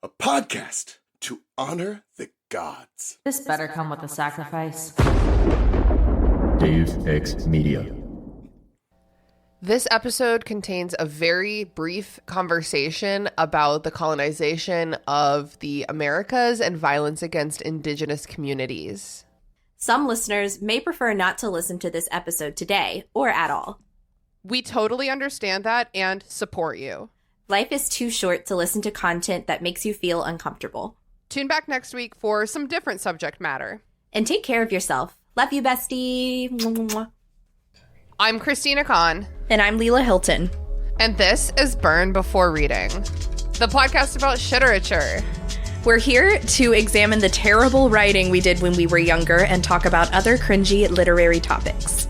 a podcast to honor the gods. This better come with a sacrifice. Dave X Media. This episode contains a very brief conversation about the colonization of the Americas and violence against indigenous communities. Some listeners may prefer not to listen to this episode today or at all. We totally understand that and support you. Life is too short to listen to content that makes you feel uncomfortable. Tune back next week for some different subject matter. And take care of yourself. Love you, bestie. I'm Christina Kahn. And I'm Leela Hilton. And this is Burn Before Reading, the podcast about shiterature. We're here to examine the terrible writing we did when we were younger and talk about other cringy literary topics.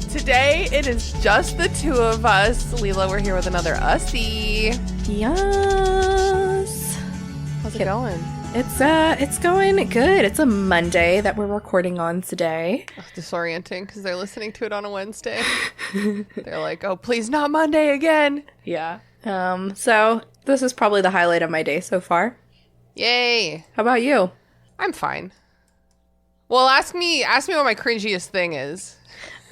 Today, it is just the two of us. Leela, we're here with another Ussie. Yes. How's it going? It's going good. It's a Monday that we're recording on today. Oh, disorienting because they're listening to it on a Wednesday. They're like, oh, please not Monday again. Yeah. So this is probably the highlight of my day so far. Yay. How about you? I'm fine. Well, ask me what my cringiest thing is.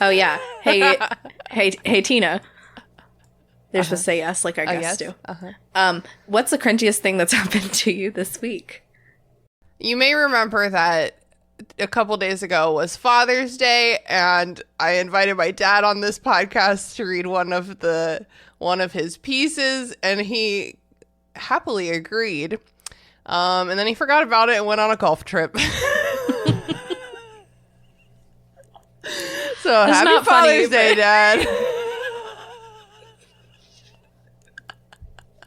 Oh yeah. Hey Tina. They're supposed to say yes, like our guests do. What's the cringiest thing that's happened to you this week? You may remember that a couple days ago was Father's Day, and I invited my dad on this podcast to read one of his pieces, and he happily agreed. And then he forgot about it and went on a golf trip. So That's happy not funny, Father's Day, Dad.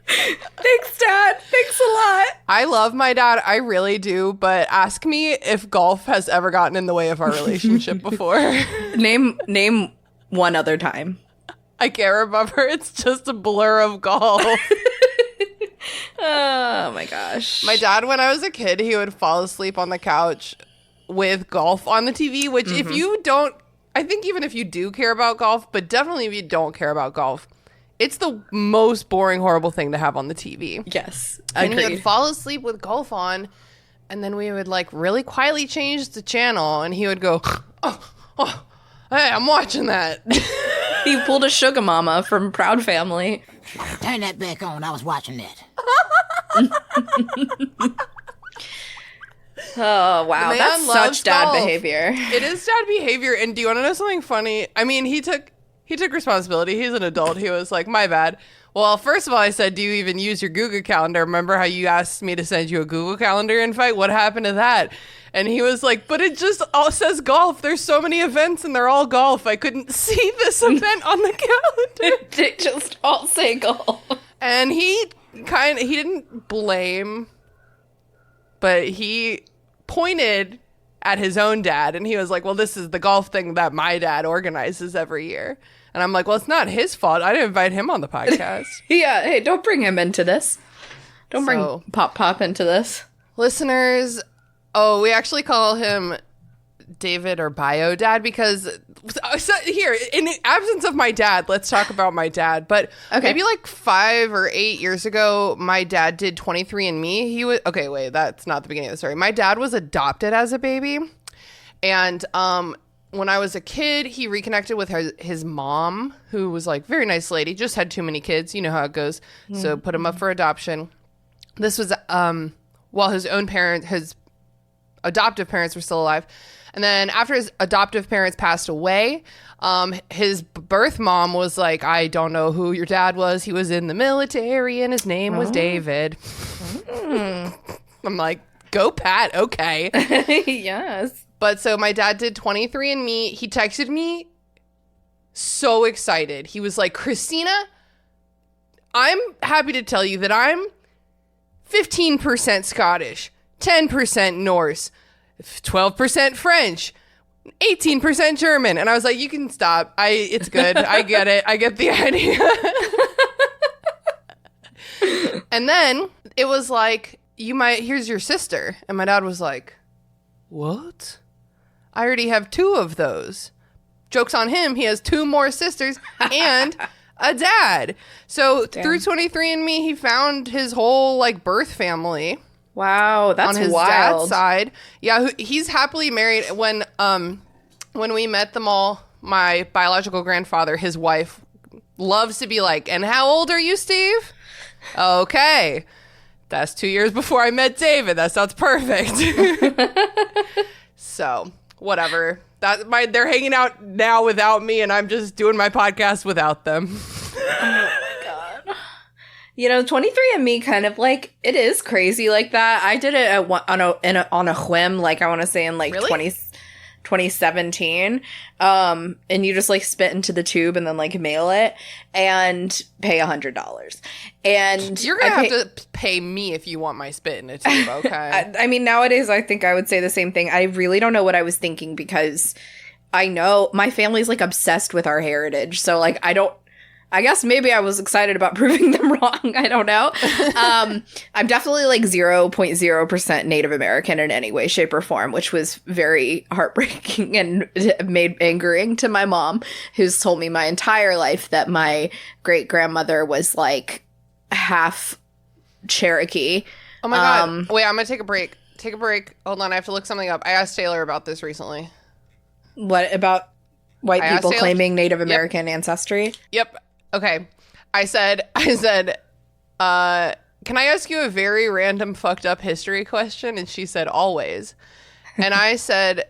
Thanks, Dad. Thanks a lot. I love my dad. I really do. But ask me if golf has ever gotten in the way of our relationship before. Name one other time. I can't remember. It's just a blur of golf. Oh my gosh. My dad, when I was a kid, he would fall asleep on the couch with golf on the TV, which if you don't, I think even if you do care about golf, but definitely if you don't care about golf, it's the most boring, horrible thing to have on the TV. Yes. And he Agreed. would fall asleep with golf on, and then we would like really quietly change the channel, and he would go, oh, hey, I'm watching that. He pulled a sugar mama from Proud Family. Turn that back on. I was watching that. Oh, wow. Man That's loves such dad golf. behavior. It is dad behavior. And do you want to know something funny? I mean, he took responsibility. He's an adult. He was like, my bad. Well, first of all, I said, do you even use your Google Calendar? Remember how you asked me to send you a Google Calendar invite? What happened to that? And he was like, but it just all says golf. There's so many events and they're all golf. I couldn't see this event on the calendar. They just all say golf. And he didn't blame, but he pointed at his own dad, and he was like, well, this is the golf thing that my dad organizes every year. And I'm like, well, it's not his fault. I didn't invite him on the podcast. Yeah, hey, don't bring him into this. Don't bring Pop into this. Listeners, we actually call him David or Bio Dad because here, in the absence of my dad, let's talk about my dad. But maybe like 5 or 8 years ago, my dad did 23andMe. He was wait, that's not the beginning of the story. My dad was adopted as a baby, and when I was a kid, he reconnected with his mom, who was like very nice lady, just had too many kids. You know how it goes. So put him up for adoption. This was while his adoptive parents were still alive. And then after his adoptive parents passed away, his birth mom was like, I don't know who your dad was. He was in the military and his name was David. I'm like, go Pat. Okay. Yes. But so my dad did 23andMe. He texted me so excited. He was like, Christina, I'm happy to tell you that I'm 15% Scottish, 10% Norse, 12% French, 18% German. And I was like, you can stop. It's good. I get it. I get the idea. And then it was like, here's your sister. And my dad was like, what? I already have 2 of those. Joke's on him. He has 2 more sisters and a dad. So through 23andMe, he found his whole like birth family. Wow, that's on his wild. dad's side. Yeah, he's happily married. When we met them all, my biological grandfather, his wife, loves to be like, and how old are you, Steve? Okay. That's 2 years before I met David. That sounds perfect. So, whatever. They're hanging out now without me, and I'm just doing my podcast without them. Oh my God. 23andMe kind of like, it is crazy like that. I did it on a whim, like I want to say in like really? 2017. And you just like spit into the tube and then like mail it and pay $100. And you're gonna have to pay me if you want my spit in a tube, okay? I mean, nowadays I think I would say the same thing. I really don't know what I was thinking because I know my family's like obsessed with our heritage. So like I guess maybe I was excited about proving them wrong. I don't know. I'm definitely like 0.0% Native American in any way, shape, or form, which was very heartbreaking and made angering to my mom, who's told me my entire life that my great-grandmother was like half Cherokee. Oh my God. Wait, I'm going to take a break. Take a break. Hold on. I have to look something up. I asked Taylor about this recently. What about white people Taylor claiming Native American ancestry? Yep. Okay. I said, can I ask you a very random fucked up history question? And she said, always. And I said,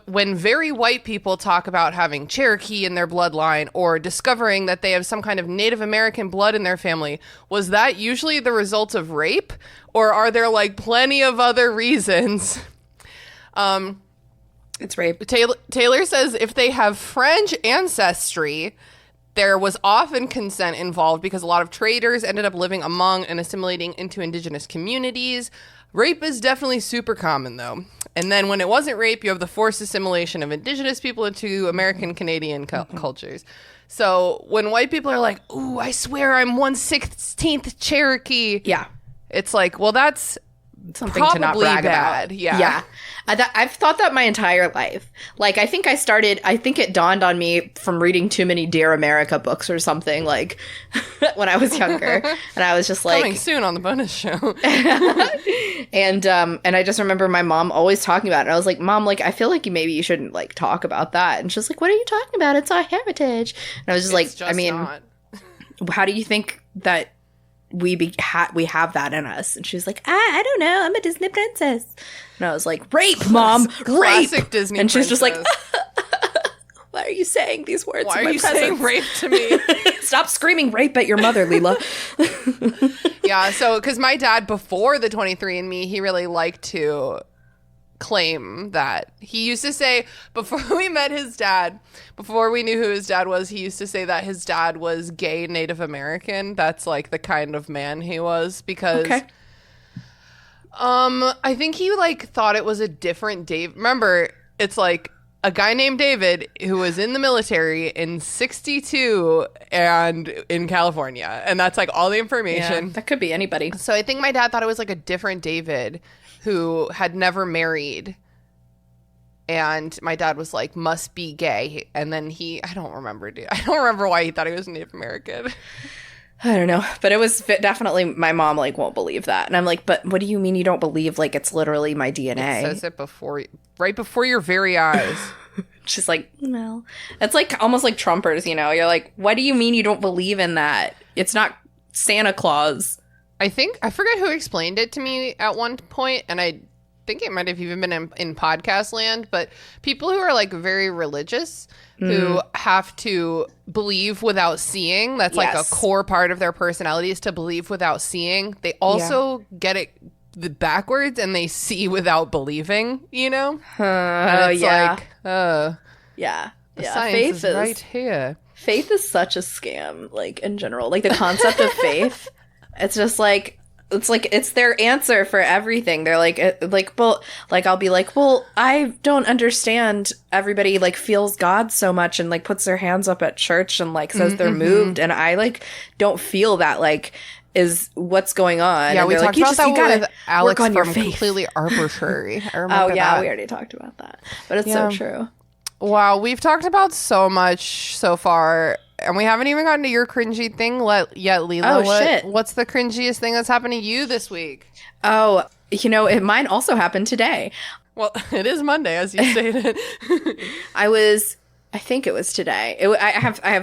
when very white people talk about having Cherokee in their bloodline or discovering that they have some kind of Native American blood in their family, was that usually the result of rape? Or are there like plenty of other reasons? It's rape. Taylor says if they have French ancestry, there was often consent involved because a lot of traders ended up living among and assimilating into indigenous communities. Rape is definitely super common, though. And then when it wasn't rape, you have the forced assimilation of indigenous people into American Canadian cultures. So when white people are like, ooh, I swear I'm 1/16th Cherokee. Yeah. It's like, well, that's something to not brag bad. about. Yeah. I've thought that my entire life. Like, I think it dawned on me from reading too many Dear America books or something, like, when I was younger. And I was just like... Coming soon on the bonus show. And I just remember my mom always talking about it. And I was like, Mom, like, I feel like maybe you shouldn't, like, talk about that. And she's like, what are you talking about? It's our heritage. And I was just not. How do you think that we have that in us? And she was like, I don't know, I'm a Disney princess. And I was like, rape, Mom, classic rape. Disney and she's just like, princess. why are you saying these words? Why in are my you presence? saying rape to me? Stop screaming rape at your mother, Leela. Yeah, so because my dad, before the 23andMe, he really liked to claim that. He used to say, before we met his dad, before we knew who his dad was, he used to say that his dad was gay Native American. That's like the kind of man he was, because I think he like thought it was a different Dave. Remember, it's like a guy named David who was in the military in 1962 and in California, and that's like all the information. Yeah, that could be anybody. So I think my dad thought it was like a different David who had never married. And my dad was like, must be gay. And then I don't remember why he thought he was Native American. I don't know. But it was definitely, my mom like won't believe that. And I'm like, but what do you mean you don't believe? Like, it's literally my DNA. It says it right before your very eyes. She's like, well, it's like almost like Trumpers, you know? You're like, what do you mean you don't believe in that? It's not Santa Claus. I forget who explained it to me at one point, and I think it might have even been in podcast land, but people who are like very religious, who have to believe without seeing, that's like a core part of their personality, is to believe without seeing. They also get it backwards, and they see without believing, you know? And it's like, the science Faith is right here. Faith is such a scam, like, in general. Like, the concept of faith, it's just like, It's like it's their answer for everything. They're well, like I'll be like, well, I don't understand. Everybody like feels God so much and like puts their hands up at church and like says they're moved, and I like don't feel that like is what's going on. Yeah, and we they're talked like, about that with Alex on your from faith. Completely Arbitrary. I remember Oh yeah, that. we already talked about that, but it's so true. Wow, we've talked about so much so far, and we haven't even gotten to your cringy thing yet, Leela. Shit. What's the cringiest thing that's happened to you this week? Oh, mine also happened today. Well, it is Monday, as you stated. I think it was today.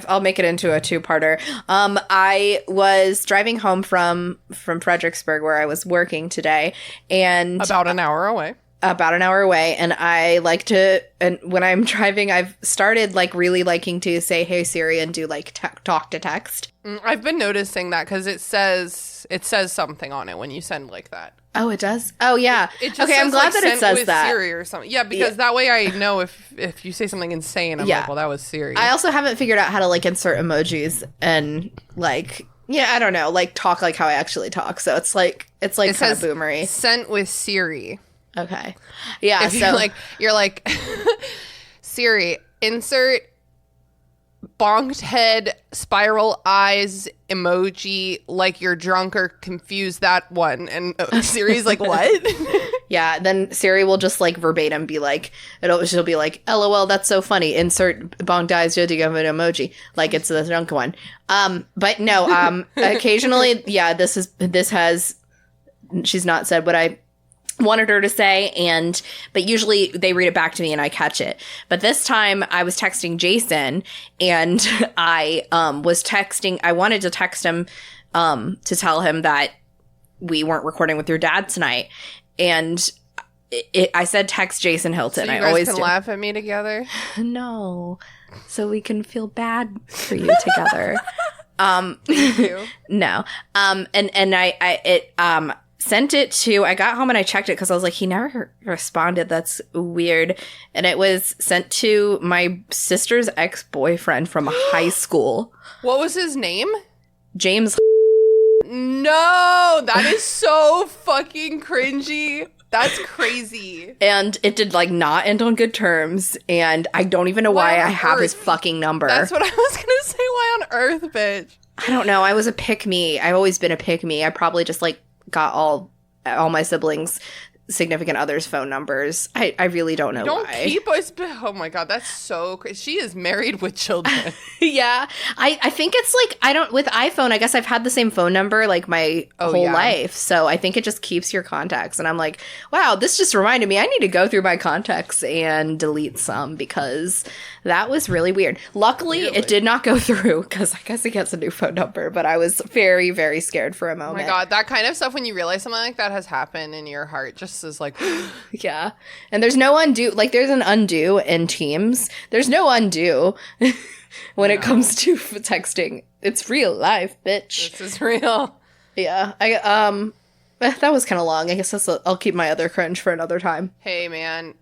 I'll make it into a two-parter. I was driving home from Fredericksburg, where I was working today, and About an hour away. And I like to, and when I'm driving, I've started like really liking to say, "Hey Siri," and do like talk to text. I've been noticing that because it says something on it when you send like that. Oh, it does? Oh, yeah. It just okay, says, I'm glad like, that it sent says with that. Siri or something. Yeah, because that way I know if you say something insane, I'm like, well, that was Siri. I also haven't figured out how to like insert emojis and like, I don't know, like talk like how I actually talk. So it's like kind of boomery. Sent with Siri. Okay. Yeah. If you're like Siri, insert bonked head, spiral eyes emoji, like you're drunk or confused, that one. And Siri's like, what? Yeah, then Siri will just like verbatim be like, she'll be like, "LOL, that's so funny. Insert bonked eyes, an emoji, like it's the drunk one." But no, occasionally, she's not said what I wanted her to say, but usually they read it back to me and I catch it. But this time I was texting Jason, and I wanted to text him to tell him that we weren't recording with your dad tonight, and I said text Jason Hilton. So you I guys always can laugh at me together. No, so we can feel bad for you together. Thank you. No, and I sent it to, I got home and I checked it because I was like, he never responded. That's weird. And it was sent to my sister's ex-boyfriend from high school. What was his name? James. No, that is so fucking cringy. That's crazy. And it did like not end on good terms. And I don't even know why I have his fucking number. That's what I was going to say. Why on earth, bitch? I don't know. I was a pick-me. I've always been a pick-me. I probably just like got all my siblings' significant others' phone numbers. I really don't know Don't why. keep us. Oh my god, that's so crazy. She is married with children. Yeah, I think it's like with iPhone. I guess I've had the same phone number like my whole life, so I think it just keeps your contacts. And I'm like, wow, this just reminded me I need to go through my contacts and delete some because that was really weird. Luckily, it did not go through because I guess he gets a new phone number. But I was very, very scared for a moment. Oh my god, that kind of stuff when you realize something like that has happened in your heart just is like, yeah. And there's no undo. Like there's an undo in Teams. There's no undo when it comes to texting. It's real life, bitch. This is real. Yeah. That was kind of long. I guess I'll keep my other cringe for another time. Hey man,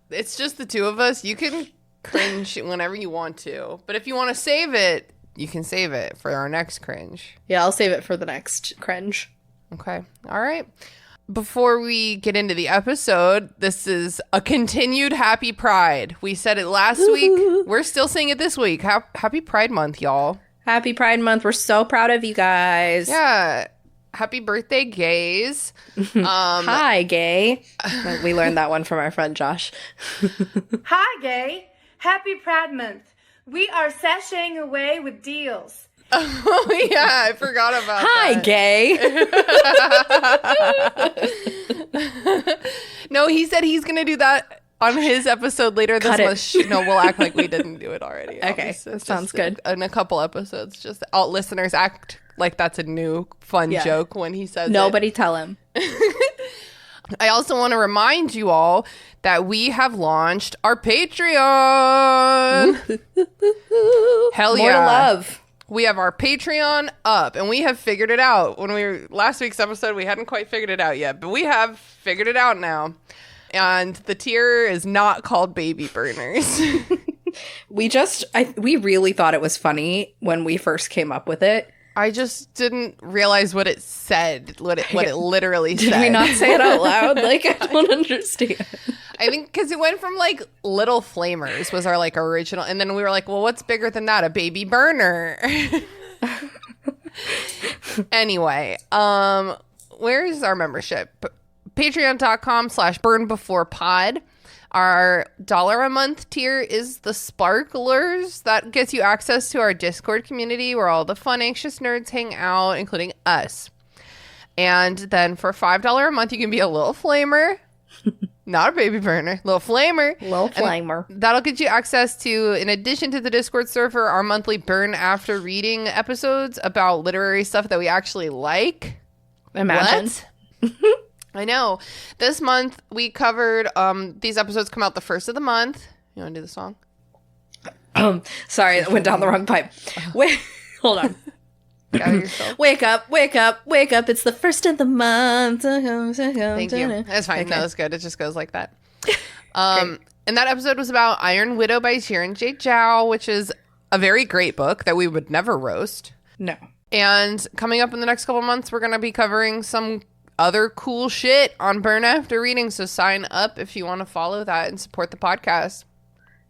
it's just the two of us. You can cringe whenever you want to, but if you want to save it, you can save it for our next cringe. Yeah, I'll save it for the next cringe. Okay. All right. Before we get into the episode, this is a continued Happy Pride. We said it last week. We're still saying it this week. Happy Pride Month, y'all. Happy Pride Month. We're so proud of you guys. Yeah. Happy birthday, gays. Hi, gay. We learned that one from our friend Josh. Hi, gay. Happy Pride Month. We are sashaying away with deals. Oh, yeah. I forgot about Hi, that. gay. No, he said he's going to do that on his episode later this month. No, we'll act like we didn't do it already. Okay, that sounds good. In a couple episodes, just all listeners act like that's a new fun joke when he says Nobody tell him. I also want to remind you all that we have launched our Patreon. Hell yeah. More to love. We have our Patreon up, and we have figured it out. Last week's episode, we hadn't quite figured it out yet, but we have figured it out now. And the tier is not called Baby Burners. We really thought it was funny when we first came up with it. I just didn't realize what it said, what it literally said. Did we not say it out loud? Like, I don't understand. I think because it went from like Little Flamers was our like original, and then we were like, well, what's bigger than that? A baby burner. Anyway, where's our membership? Patreon.com/burnbeforepod. Our $1 a month tier is the Sparklers. That gets you access to our Discord community where all the fun, anxious nerds hang out, including us. And then for $5 a month, you can be a little flamer. Not a baby burner. Little flamer. Little flamer. And that'll get you access to, in addition to the Discord server, our monthly Burn After Reading episodes about literary stuff that we actually like. Imagine. What? I know. This month we covered, these episodes come out the first of the month. You want to do the song? Sorry, that went down the wrong pipe. Wait, hold on. Wake up, wake up, wake up. It's the first of the month. Thank you. That's fine. Okay. No, that's good. It just goes like that. And that episode was about Iron Widow by Sharon J. Zhao, which is a very great book that we would never roast. No. And coming up in the next couple months, we're going to be covering some other cool shit on Burn After Reading. So sign up if you want to follow that and support the podcast.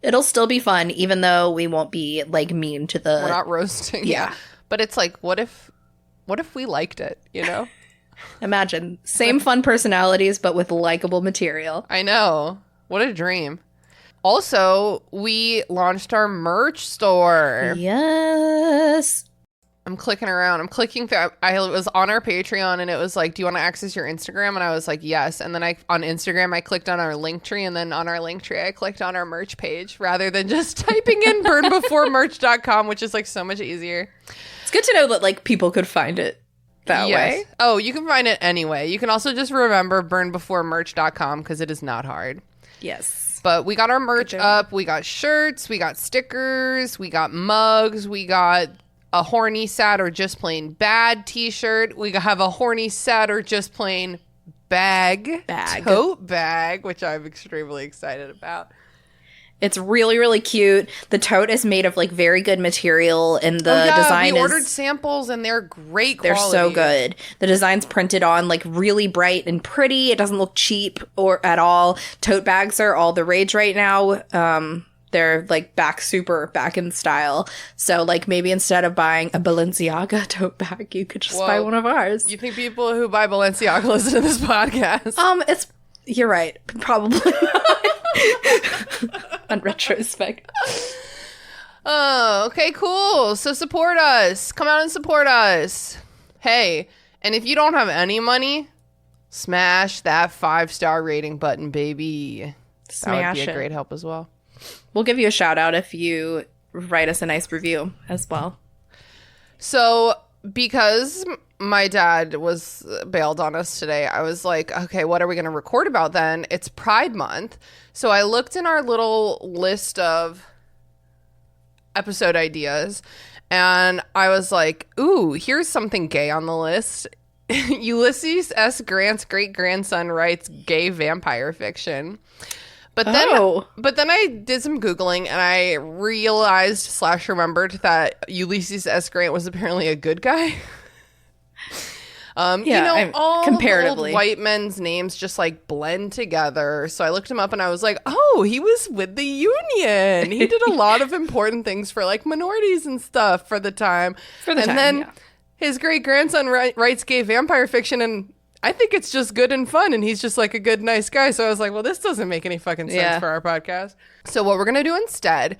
It'll still be fun, even though we won't be like mean to the... We're not roasting. Yeah. But it's like, what if we liked it, you know? Imagine. Same fun personalities, but with likable material. I know. What a dream. Also, we launched our merch store. Yes. I'm clicking around. I'm clicking through. I was on our Patreon and it was like, do you want to access your Instagram? And I was like, yes. And then on Instagram, I clicked on our link tree. And then on our link tree, I clicked on our merch page rather than just typing in burnbeforemerch.com, which is like so much easier. It's good to know that like people could find it that way. Oh, you can find it anyway. You can also just remember burnbeforemerch.com because it is not hard. Yes. But we got our merch up. We got shirts. We got stickers. We got mugs. We got a horny, sad, or just plain bad t-shirt. We have a horny, sad, or just plain tote bag, which I'm extremely excited about. It's really, really cute. The tote is made of like very good material, and the design we ordered samples and they're great quality. They're so good. The design's printed on like really bright and pretty. It doesn't look cheap or at all. Tote bags are all the rage right now. They're like super back in style. So like maybe instead of buying a Balenciaga tote bag, you could just buy one of ours. You think people who buy Balenciaga listen to this podcast? You're right. Probably. On retrospect. Oh, okay, cool. So support us. Come out and support us. Hey, and if you don't have any money, smash that 5-star rating button, baby. That would be a great help as well. We'll give you a shout out if you write us a nice review as well. So because my dad was bailed on us today, I was like, okay, what are we going to record about then? It's Pride Month. So I looked in our little list of episode ideas and I was like, ooh, here's something gay on the list. Ulysses S. Grant's great-grandson writes gay vampire fiction. But then I did some Googling and I realized / remembered that Ulysses S. Grant was apparently a good guy. All comparatively, the old white men's names just like blend together. So I looked him up and I was like, oh, he was with the Union. He did a lot of important things for like minorities and stuff for the time. His great-grandson writes gay vampire fiction, and I think it's just good and fun, and he's just like a good, nice guy. So I was like, well, this doesn't make any fucking sense for our podcast. So what we're going to do instead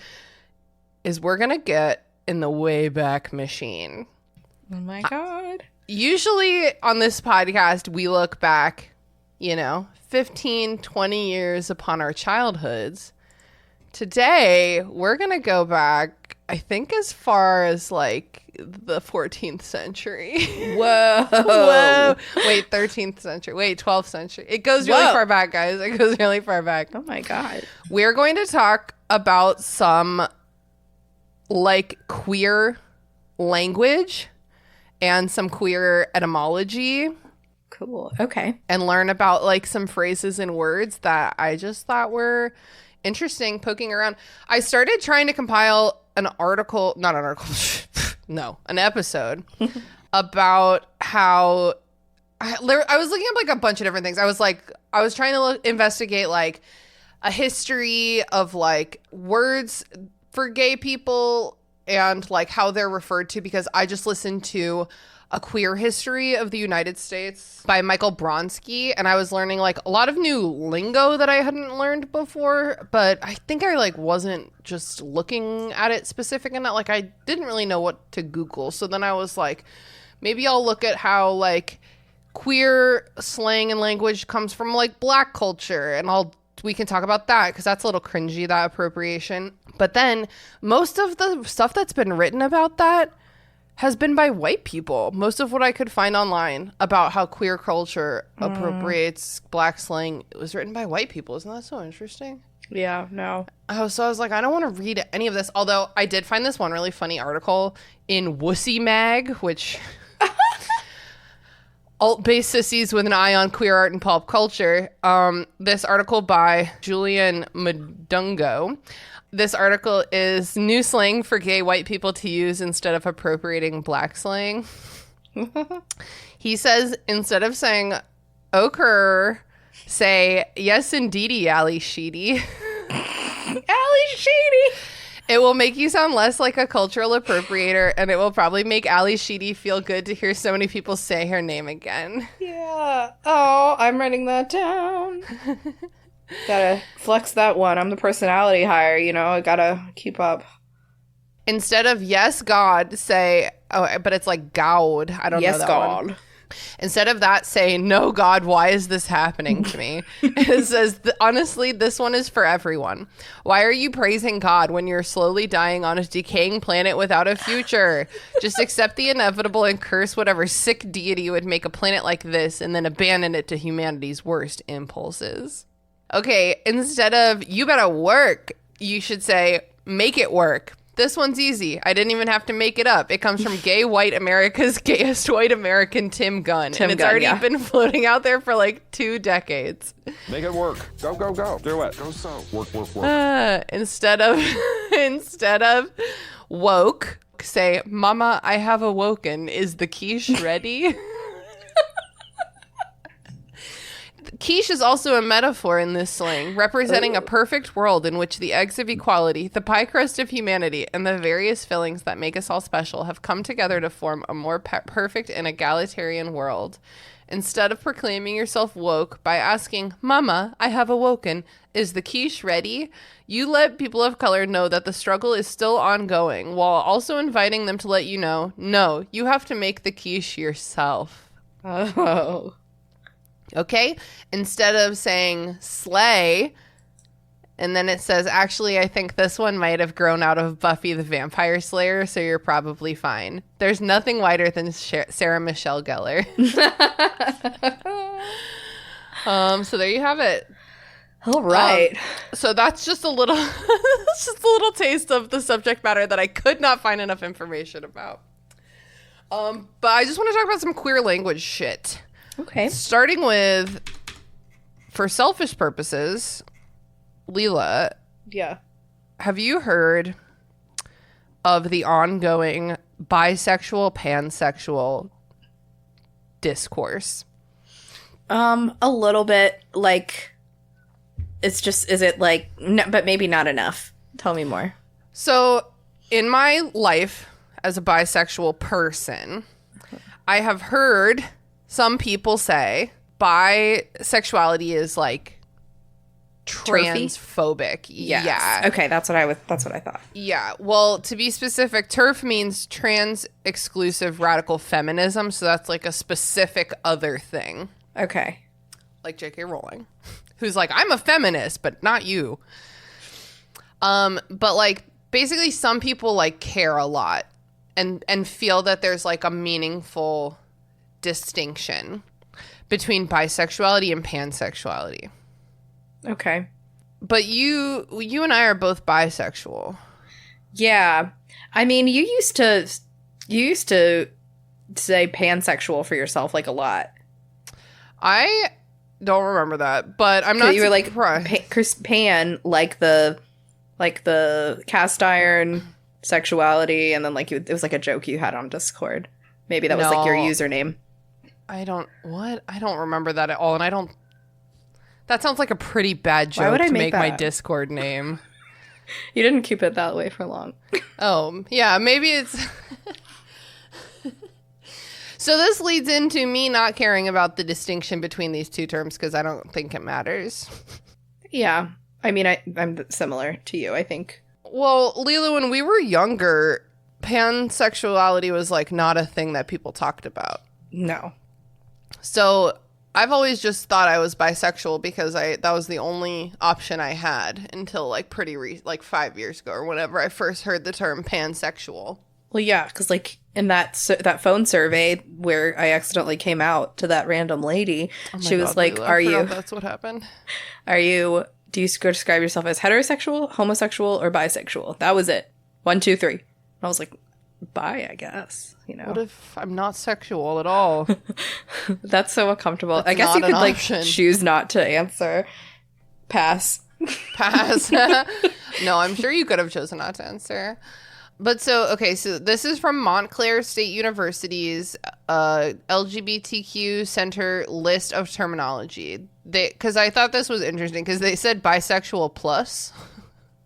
is we're going to get in the Wayback Machine. Oh my God. Usually on this podcast, we look back, 15, 20 years upon our childhoods. Today, we're going to go back, I think, as far as like the 14th century. Whoa. Wait, 13th century. Wait, 12th century. It goes really far back, guys. It goes really far back. Oh my God. We're going to talk about some like queer language and some queer etymology. Cool. Okay. And learn about like some phrases and words that I just thought were interesting, poking around. I started trying to compile No, an episode about how I was looking up like a bunch of different things. I was trying to investigate like a history of like words for gay people and like how they're referred to, because I just listened to A Queer History of the United States by Michael Bronsky, and I was learning like a lot of new lingo that I hadn't learned before, but I think I like wasn't just looking at it specific enough. Like I didn't really know what to Google. So then I was like, maybe I'll look at how like queer slang and language comes from like Black culture, and we can talk about that because that's a little cringy, that appropriation. But then most of the stuff that's been written about that has been by white people. Most of what I could find online about how queer culture appropriates Black slang, it was written by white people. Isn't that so interesting? Yeah, no. Oh, so I was like, I don't want to read any of this. Although I did find this one really funny article in Wussy Mag, which alt-based sissies with an eye on queer art and pop culture. This article by Julian Madungo. This article is new slang for gay white people to use instead of appropriating Black slang. He says, instead of saying ochre, say, yes, indeedy, Ali Sheedy. Ali Sheedy! It will make you sound less like a cultural appropriator, and it will probably make Ali Sheedy feel good to hear so many people say her name again. Yeah. Oh, I'm writing that down. Gotta flex that one. I'm the personality hire, you know? I gotta keep up. Instead of yes, God, say, oh, but it's like God. I don't know that God. one. Instead of that, say, no, God, why is this happening to me? It says, honestly, this one is for everyone. Why are you praising God when you're slowly dying on a decaying planet without a future? Just accept the inevitable and curse whatever sick deity would make a planet like this and then abandon it to humanity's worst impulses. Okay, instead of you better work, you should say, make it work. This one's easy. I didn't even have to make it up. It comes from gay white America's gayest white American, Tim Gunn. And it's already been floating out there for like 2 decades. Make it work. Go, go, go. Do it. Go so. Work, work, work. Instead of woke, say, Mama, I have awoken. Is the quiche ready? Quiche is also a metaphor in this slang, representing a perfect world in which the eggs of equality, the pie crust of humanity, and the various fillings that make us all special have come together to form a more perfect and egalitarian world. Instead of proclaiming yourself woke by asking, Mama, I have awoken, is the quiche ready? You let people of color know that the struggle is still ongoing, while also inviting them to let you know, no, you have to make the quiche yourself. Oh. Okay? Instead of saying slay, and then it says, actually, I think this one might have grown out of Buffy the Vampire Slayer, so you're probably fine. There's nothing whiter than Sarah Michelle Gellar. So there you have it. All right. So that's just a little that's just a little taste of the subject matter that I could not find enough information about. But I just want to talk about some queer language shit. Okay. Starting with, for selfish purposes, Leela. Yeah. Have you heard of the ongoing bisexual, pansexual discourse? A little bit. Like, it's just, is it like, no, but maybe not enough. Tell me more. So, in my life as a bisexual person, I have heard some people say bisexuality is like transphobic. Yes. Yeah. Okay, that's what I thought. Yeah. Well, to be specific, TERF means trans exclusive radical feminism, so that's like a specific other thing. Okay. Like J.K. Rowling, who's like, I'm a feminist, but not you. But like basically some people like care a lot and feel that there's like a meaningful distinction between bisexuality and pansexuality. Okay. But you and I are both bisexual. Yeah. I mean, you used to say pansexual for yourself like a lot. I don't remember that, but I'm not. You were like surprised. pan, like the cast iron sexuality, and then like it was like a joke you had on Discord. Maybe that was like your username. I don't remember that at all, and that sounds like a pretty bad joke. Why would I make my Discord name? You didn't keep it that way for long. Oh, yeah, maybe it's... So this leads into me not caring about the distinction between these two terms because I don't think it matters. Yeah. I mean, I'm similar to you, I think. Well, Lila, when we were younger, pansexuality was like not a thing that people talked about. No. So I've always just thought I was bisexual because that was the only option I had until like like 5 years ago or whenever I first heard the term pansexual. Well, yeah, because like in that phone survey where I accidentally came out to that random lady, she was like, Lila, that's what happened. Do you describe yourself as heterosexual, homosexual, or bisexual? That was it. 1, 2, 3. I was like, bi, I guess. You know. What if I'm not sexual at all? That's so uncomfortable. That's I guess you could like option. Choose not to answer. Pass. No, I'm sure you could have chosen not to answer. But so this is from Montclair State University's LGBTQ Center list of terminology. Because I thought this was interesting because they said bisexual plus.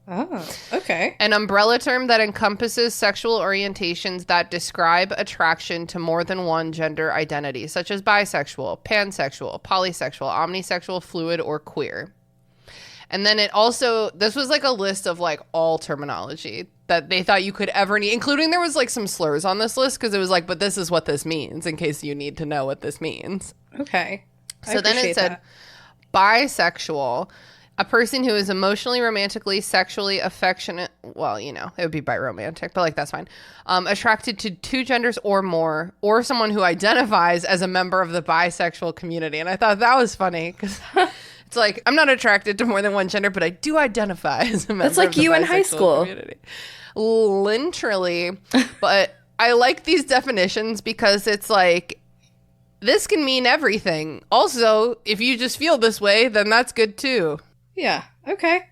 Oh, okay. An umbrella term that encompasses sexual orientations that describe attraction to more than one gender identity, such as bisexual, pansexual, polysexual, omnisexual, fluid, or queer. And then this was like a list of like all terminology that they thought you could ever need, including there was like some slurs on this list because it was like, but this is what this means in case you need to know what this means. Okay. So then it said bisexual, a person who is emotionally, romantically, sexually affectionate. Well, you know, it would be biromantic, but like that's fine. Attracted to two genders or more, or someone who identifies as a member of the bisexual community. And I thought that was funny because it's like, I'm not attracted to more than one gender, but I do identify as a member That's like of the you in high school. Community. Literally. But I like these definitions because it's like, this can mean everything. Also, if you just feel this way, then that's good too. Yeah. Okay.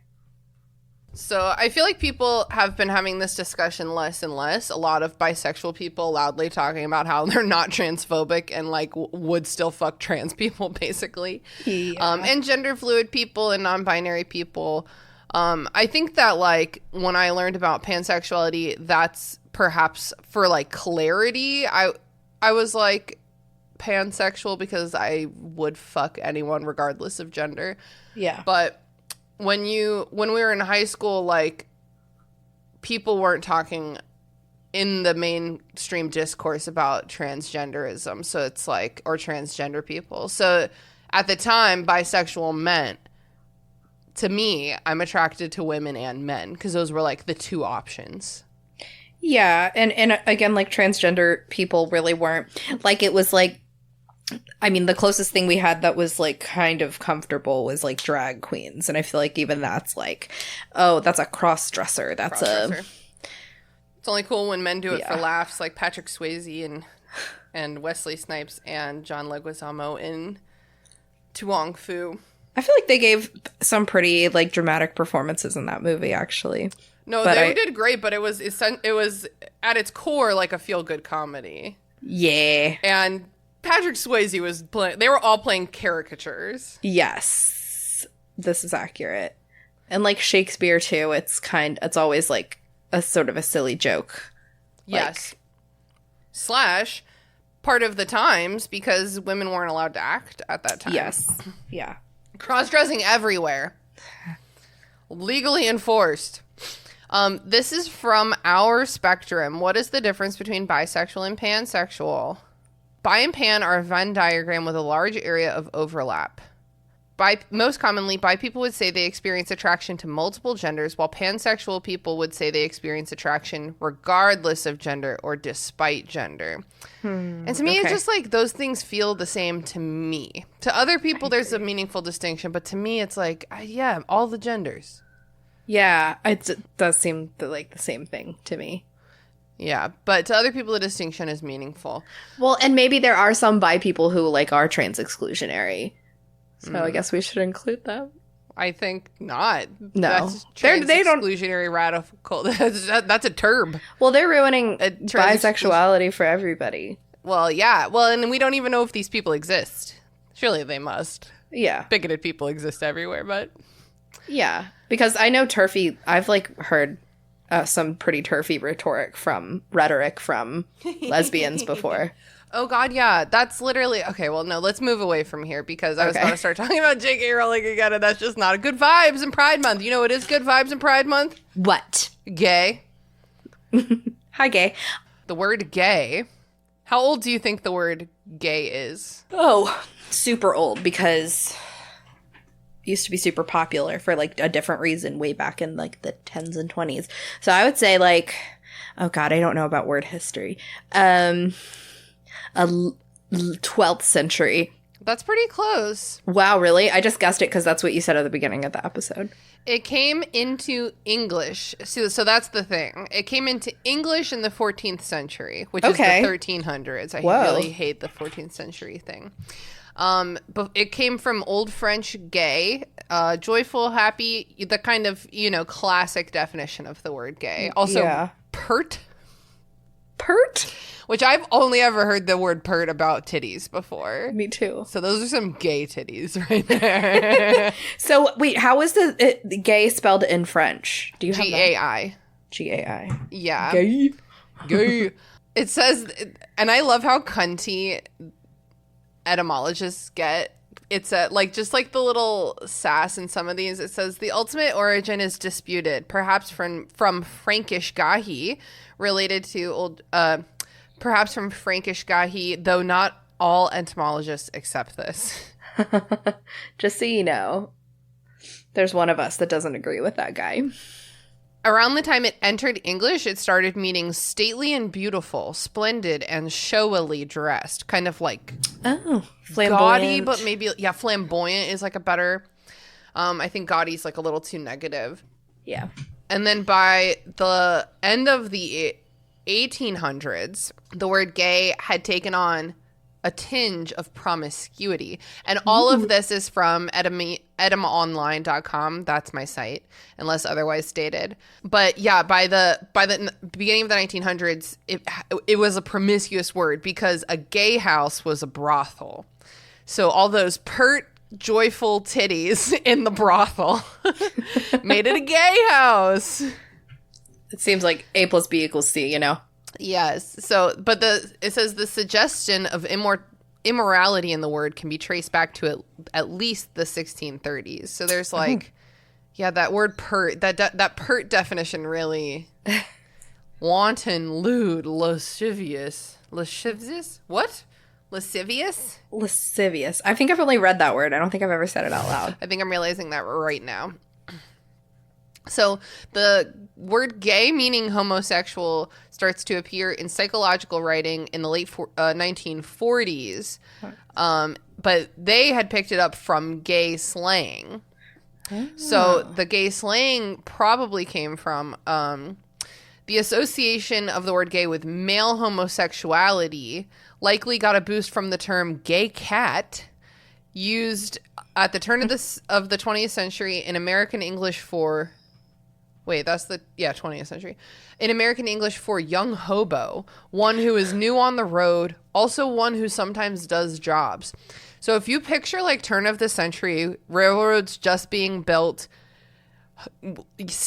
So I feel like people have been having this discussion less and less. A lot of bisexual people loudly talking about how they're not transphobic and like would still fuck trans people, basically. Yeah. And gender fluid people and non-binary people. I think that like when I learned about pansexuality, that's perhaps for like clarity. I was like pansexual because I would fuck anyone regardless of gender. Yeah. But when we were in high school, like people weren't talking in the mainstream discourse about transgenderism. So it's like, or transgender people. So at the time, bisexual meant, to me, I'm attracted to women and men because those were like the two options. Yeah. And again, like transgender people really weren't like, it was like, I mean, the closest thing we had that was like kind of comfortable was like drag queens. And I feel like even that's like, oh, that's a cross-dresser. It's only cool when men do it for laughs, like Patrick Swayze and Wesley Snipes and John Leguizamo in Tuong Fu. I feel like they gave some pretty like dramatic performances in that movie, actually. No, but they did great, but it was at its core like a feel-good comedy. Yeah. And Patrick Swayze was playing. They were all playing caricatures. Yes, this is accurate. And like Shakespeare too, it's always like a sort of a silly joke. Yes. Slash part of the times because women weren't allowed to act at that time. Yes. Yeah. Cross-dressing everywhere. Legally enforced. This is from Our Spectrum. What is the difference between bisexual and pansexual? Bi and pan are a Venn diagram with a large area of overlap. Most commonly, bi people would say they experience attraction to multiple genders, while pansexual people would say they experience attraction regardless of gender or despite gender. And to me, it's just like those things feel the same to me. To other people, there's a meaningful distinction, but to me, it's like, yeah, all the genders. Yeah, it does seem like the same thing to me. Yeah, but to other people, the distinction is meaningful. Well, and maybe there are some bi people who like are trans exclusionary. So I guess we should include them. I think not. No. That's They don't. exclusionary radical. That's a term. Well, they're ruining trans- bisexuality for everybody. Well, yeah. Well, and we don't even know if these people exist. Surely they must. Yeah. Bigoted people exist everywhere, but Yeah. Because I know turfy, I've like heard some pretty turfy rhetoric from lesbians before. oh god, yeah. That's literally okay. Well, no, let's move away from here because I was Okay. about to start talking about J.K. Rowling again, and that's just not a good vibes in Pride Month. You know what is good vibes in Pride Month? What? Gay. Hi, gay. The word gay. How old do you think the word gay is? Oh, super old because it used to be super popular for like a different reason way back in like the 10s and 20s. So I would say like, oh god, I don't know about word history. 12th century. That's pretty close. Wow, really? I just guessed it because that's what you said at the beginning of the episode. It came into English. So that's the thing. It came into English in the 14th century, which Okay. is the 1300s. I Whoa. really hate the 14th century thing. But it came from Old French gay, joyful, happy, the kind of, classic definition of the word gay. Also, Yeah. pert, Pert? which I've only ever heard the word pert about titties before. Me too. So those are some gay titties right there. So wait, how is the gay spelled in French? Do you have that? G-A-I. G-A-I. Yeah. Gay. Gay. It says, and I love how cunty etymologists get. It's just like the little sass in some of these. It says the ultimate origin is disputed, perhaps from Frankish gahi, related to perhaps from Frankish gahi, though not all entomologists accept this. Just so you know, there's one of us that doesn't agree with that guy. Around the time it entered English, it started meaning stately and beautiful, splendid and showily dressed, kind of like Oh, gaudy, but maybe flamboyant is like a better. I think gaudy's like a little too negative. Yeah. And then by the end of the 1800s, the word gay had taken on a tinge of promiscuity. And all of this is from etymonline.com. That's my site, unless otherwise stated. But yeah, by the beginning of the 1900s, it was a promiscuous word because a gay house was a brothel. So all those pert, joyful titties in the brothel made it a gay house. It seems like A plus B equals C, you know? Yes. So, but it says the suggestion of immorality in the word can be traced back to at least the 1630s. So there's like, that word pert, that pert definition really wanton, lewd, lascivious. What? Lascivious? Lascivious. I think I've only read that word. I don't think I've ever said it out loud. I think I'm realizing that right now. So the word gay, meaning homosexual, starts to appear in psychological writing in the late 1940s. But they had picked it up from gay slang. So the gay slang probably came from the association of the word gay with male homosexuality, likely got a boost from the term gay cat, used at the turn of the 20th century in American English for... Wait, that's the 20th century. In American English for young hobo, one who is new on the road, also one who sometimes does jobs. So if you picture like turn of the century, railroads just being built,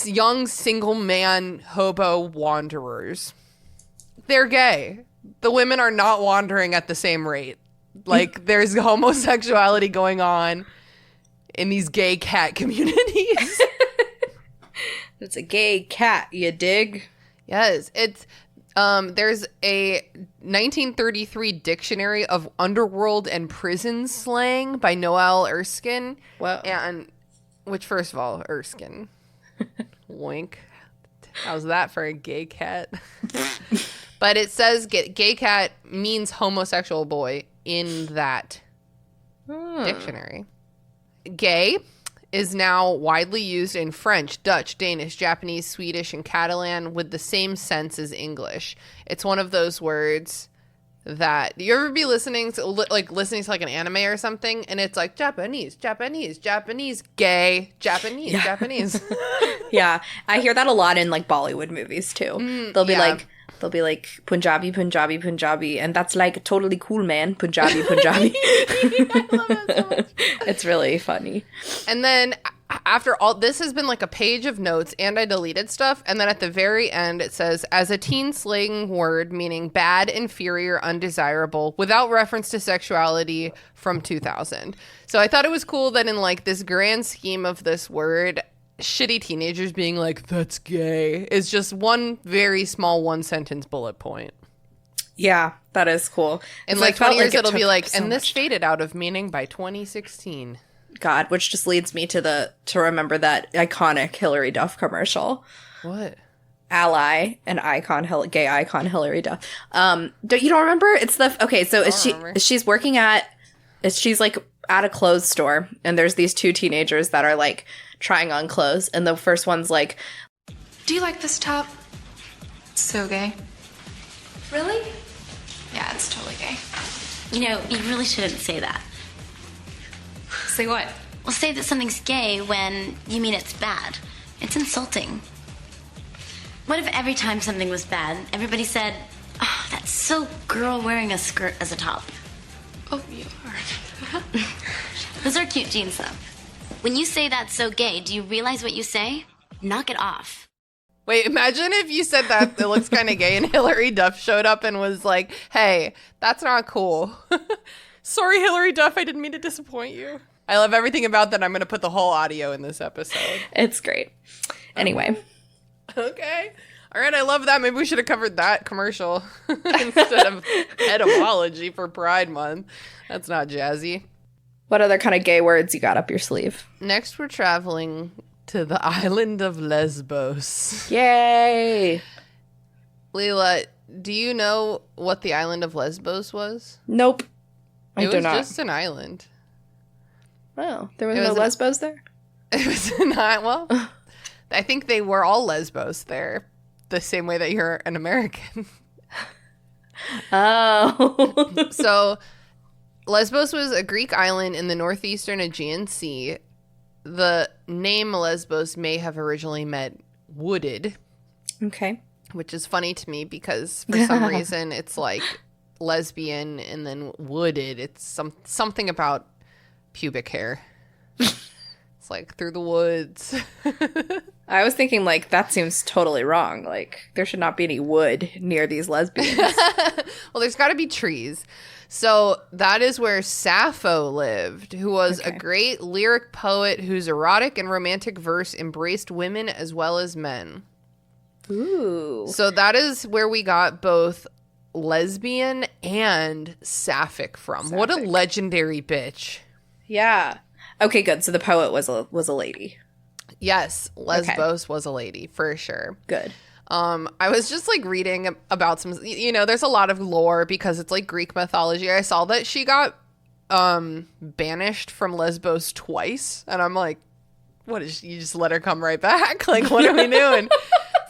young single man hobo wanderers, they're gay. The women are not wandering at the same rate. Like there's homosexuality going on in these gay cat communities. It's a gay cat, you dig? Yes, it's there's a 1933 dictionary of underworld and prison slang by Noel Erskine. Wow. And which, first of all, Erskine, wink. How's that for a gay cat? But it says gay cat means homosexual boy in that dictionary. Gay is now widely used in French, Dutch, Danish, Japanese, Swedish, and Catalan with the same sense as English. It's one of those words that you ever be listening to like an anime or something, and it's like Japanese, gay, Japanese. Yeah, I hear that a lot in like Bollywood movies too. They'll be like Punjabi, and that's like totally cool, man. Punjabi. I love that so much. It's really funny. And then after all, this has been like a page of notes, and I deleted stuff. And then at the very end, it says, as a teen slang word meaning bad, inferior, undesirable, without reference to sexuality from 2000. So I thought it was cool that in like this grand scheme of this word, shitty teenagers being like, that's gay, is just one very small one sentence bullet point. Yeah, that is cool. In like 20 years, it'll be like, and this faded out of meaning by 2016. God, which just leads me to remember that iconic Hillary Duff commercial. What? Ally, an icon, gay icon, Hillary Duff. Don't remember? It's she's working she's like at a clothes store, and there's these two teenagers that are like trying on clothes, and the first one's like, do you like this top? It's so gay. Really? Yeah, it's totally gay. You know, you really shouldn't say that. Say what? Well, say that something's gay when you mean it's bad. It's insulting. What if every time something was bad, everybody said, oh, that's so girl wearing a skirt as a top? Oh, you are. Those are cute jeans, though. When you say that's so gay, do you realize what you say? Knock it off. Wait, imagine if you said that it looks kind of gay and Hillary Duff showed up and was like, hey, that's not cool. Sorry, Hillary Duff, I didn't mean to disappoint you. I love everything about that. I'm going to put the whole audio in this episode. It's great. Anyway. Okay. All right, I love that. Maybe we should have covered that commercial instead of etymology for Pride Month. That's not jazzy. What other kind of gay words you got up your sleeve? Next, we're traveling to the island of Lesbos. Yay! Leela, do you know what the island of Lesbos was? Nope. I do not. It was just an island. Oh, there was no Lesbos there? It was not, well, I think they were all Lesbos there, the same way that you're an American. Oh. So, Lesbos was a Greek island in the northeastern Aegean Sea. The name Lesbos may have originally meant wooded. Okay. Which is funny to me because for some reason it's like lesbian and then wooded. It's something about pubic hair. It's like through the woods. I was thinking like that seems totally wrong. Like there should not be any wood near these lesbians. Well, there's got to be trees. So that is where Sappho lived, who was a great lyric poet whose erotic and romantic verse embraced women as well as men. Ooh. So that is where we got both lesbian and sapphic from. What a legendary bitch. Yeah. Okay, good. So the poet was a lady. Yes, Lesbos was a lady for sure. Good. I was just like reading about some, there's a lot of lore because it's like Greek mythology. I saw that she got banished from Lesbos twice, and I'm like, what is you just let her come right back? Like, what are we doing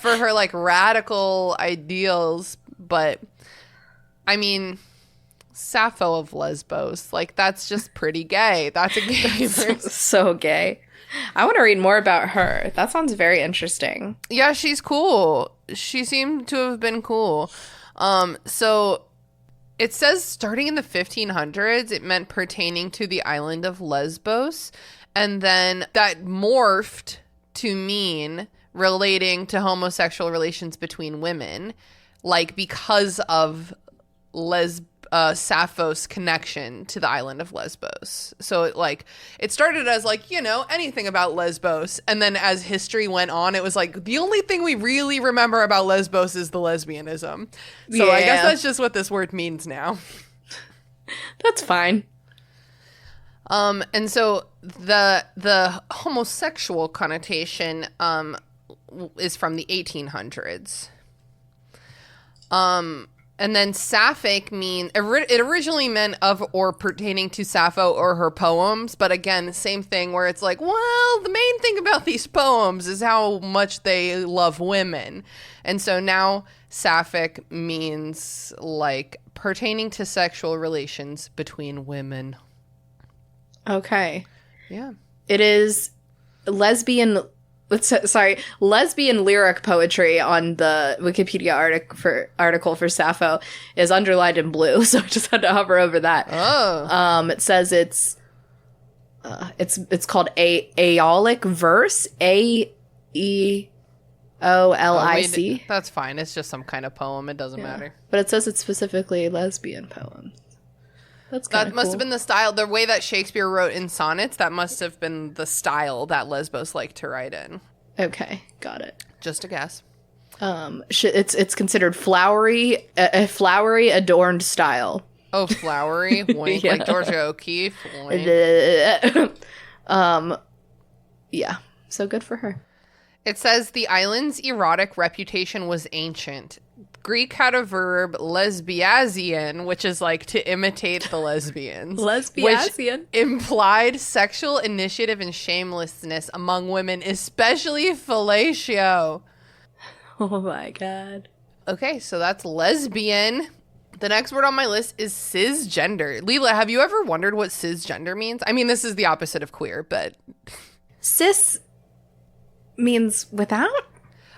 for her like radical ideals? But I mean, Sappho of Lesbos, like that's just pretty gay. That's a gay person. So gay. I want to read more about her. That sounds very interesting. Yeah, she's cool. She seemed to have been cool. So it says starting in the 1500s, it meant pertaining to the island of Lesbos. And then that morphed to mean relating to homosexual relations between women, like because of Sappho's connection to the island of Lesbos. So it started as like, anything about Lesbos. And then as history went on, it was like the only thing we really remember about Lesbos is the lesbianism. So I guess that's just what this word means now. That's fine. And so the homosexual connotation is from the 1800s. And And then sapphic it originally meant of or pertaining to Sappho or her poems. But again, same thing where it's like, well, the main thing about these poems is how much they love women. And so now sapphic means like pertaining to sexual relations between women. Okay. Yeah. It is lesbian lyric poetry on the Wikipedia article for Sappho is underlined in blue, so I just had to hover over that. Oh. It says it's called Aeolic verse, Aeolic. That's fine. It's just some kind of poem. It doesn't matter. But it says it's specifically lesbian poems. That must have been the style, the way that Shakespeare wrote in sonnets. That must have been the style that Lesbos liked to write in. Okay, got it. Just a guess. It's considered flowery, a flowery adorned style. Oh, flowery, wink, like Georgia O'Keeffe. Yeah. So good for her. It says the island's erotic reputation was ancient. Greek had a verb, lesbiazian, which is like to imitate the lesbians. Lesbiazian. Which implied sexual initiative and shamelessness among women, especially fellatio. Oh my God. Okay, so that's lesbian. The next word on my list is cisgender. Leela, have you ever wondered what cisgender means? I mean, this is the opposite of queer, but... Cis means without?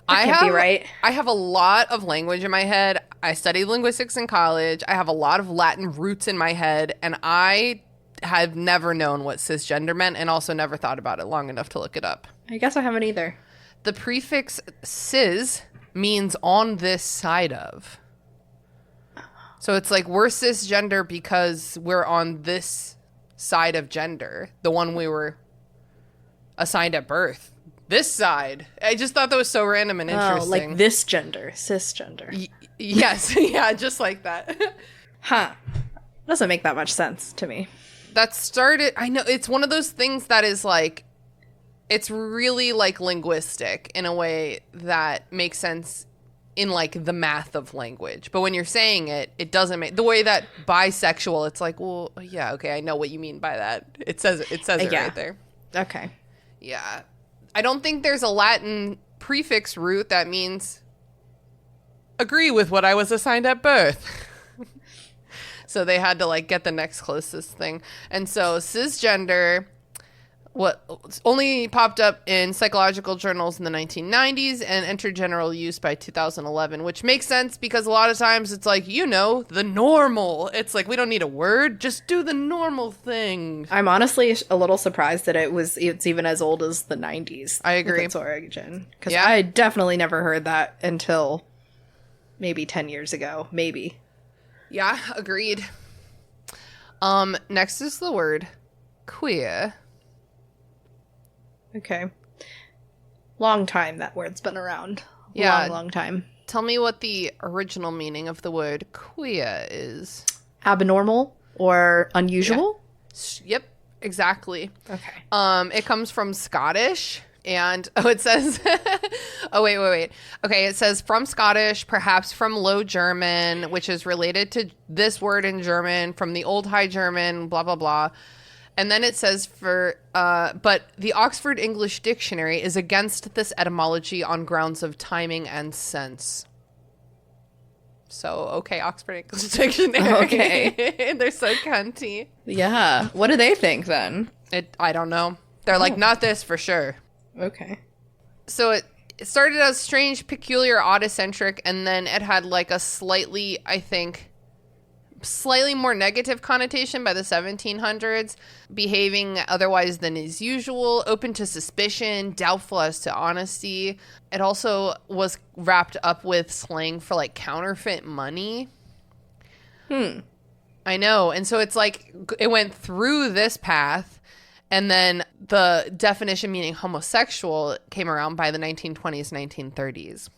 That can't be right. I have a lot of language in my head. I studied linguistics in college. I have a lot of Latin roots in my head, and I have never known what cisgender meant and also never thought about it long enough to look it up. I guess I haven't either. The prefix cis means on this side of. So it's like we're cisgender because we're on this side of gender, the one we were assigned at birth. This side. I just thought that was so random and interesting. Oh, like this gender, cisgender. Yes, yeah, just like that. Huh. Doesn't make that much sense to me. That started, I know, it's one of those things that is like, it's really like linguistic in a way that makes sense in like the math of language. But when you're saying it, it doesn't make, the way that bisexual, it's like, well, yeah, okay, I know what you mean by that. It says it right there. Okay. Yeah. I don't think there's a Latin prefix root that means agree with what I was assigned at birth. So they had to like get the next closest thing. And so cisgender what only popped up in psychological journals in the 1990s and entered general use by 2011, which makes sense because a lot of times it's like, you know, the normal. It's like, we don't need a word, just do the normal thing. I'm honestly a little surprised that it's even as old as the 90s. I agree. With its origin. Because I definitely never heard that until maybe 10 years ago. Maybe. Yeah, agreed. Next is the word queer. Okay. Long time that word's been around. Yeah. Long time. Tell me what the original meaning of the word queer is. Abnormal or unusual? Yeah. Yep, exactly. Okay. It comes from Scottish. And, it says, wait. Okay, it says from Scottish, perhaps from Low German, which is related to this word in German, from the Old High German, blah, blah, blah. And then it says but the Oxford English Dictionary is against this etymology on grounds of timing and sense. So, okay, Oxford English Dictionary. Okay. They're so cunty. Yeah. What do they think then? I don't know. They're like, not this for sure. Okay. So it started as strange, peculiar, odd, eccentric, and then it had like a slightly more negative connotation by the 1700s, behaving otherwise than is usual, open to suspicion, doubtful as to honesty. It also was wrapped up with slang for like counterfeit money. I know. And so it's like it went through this path, and then the definition meaning homosexual came around by the 1920s, 1930s.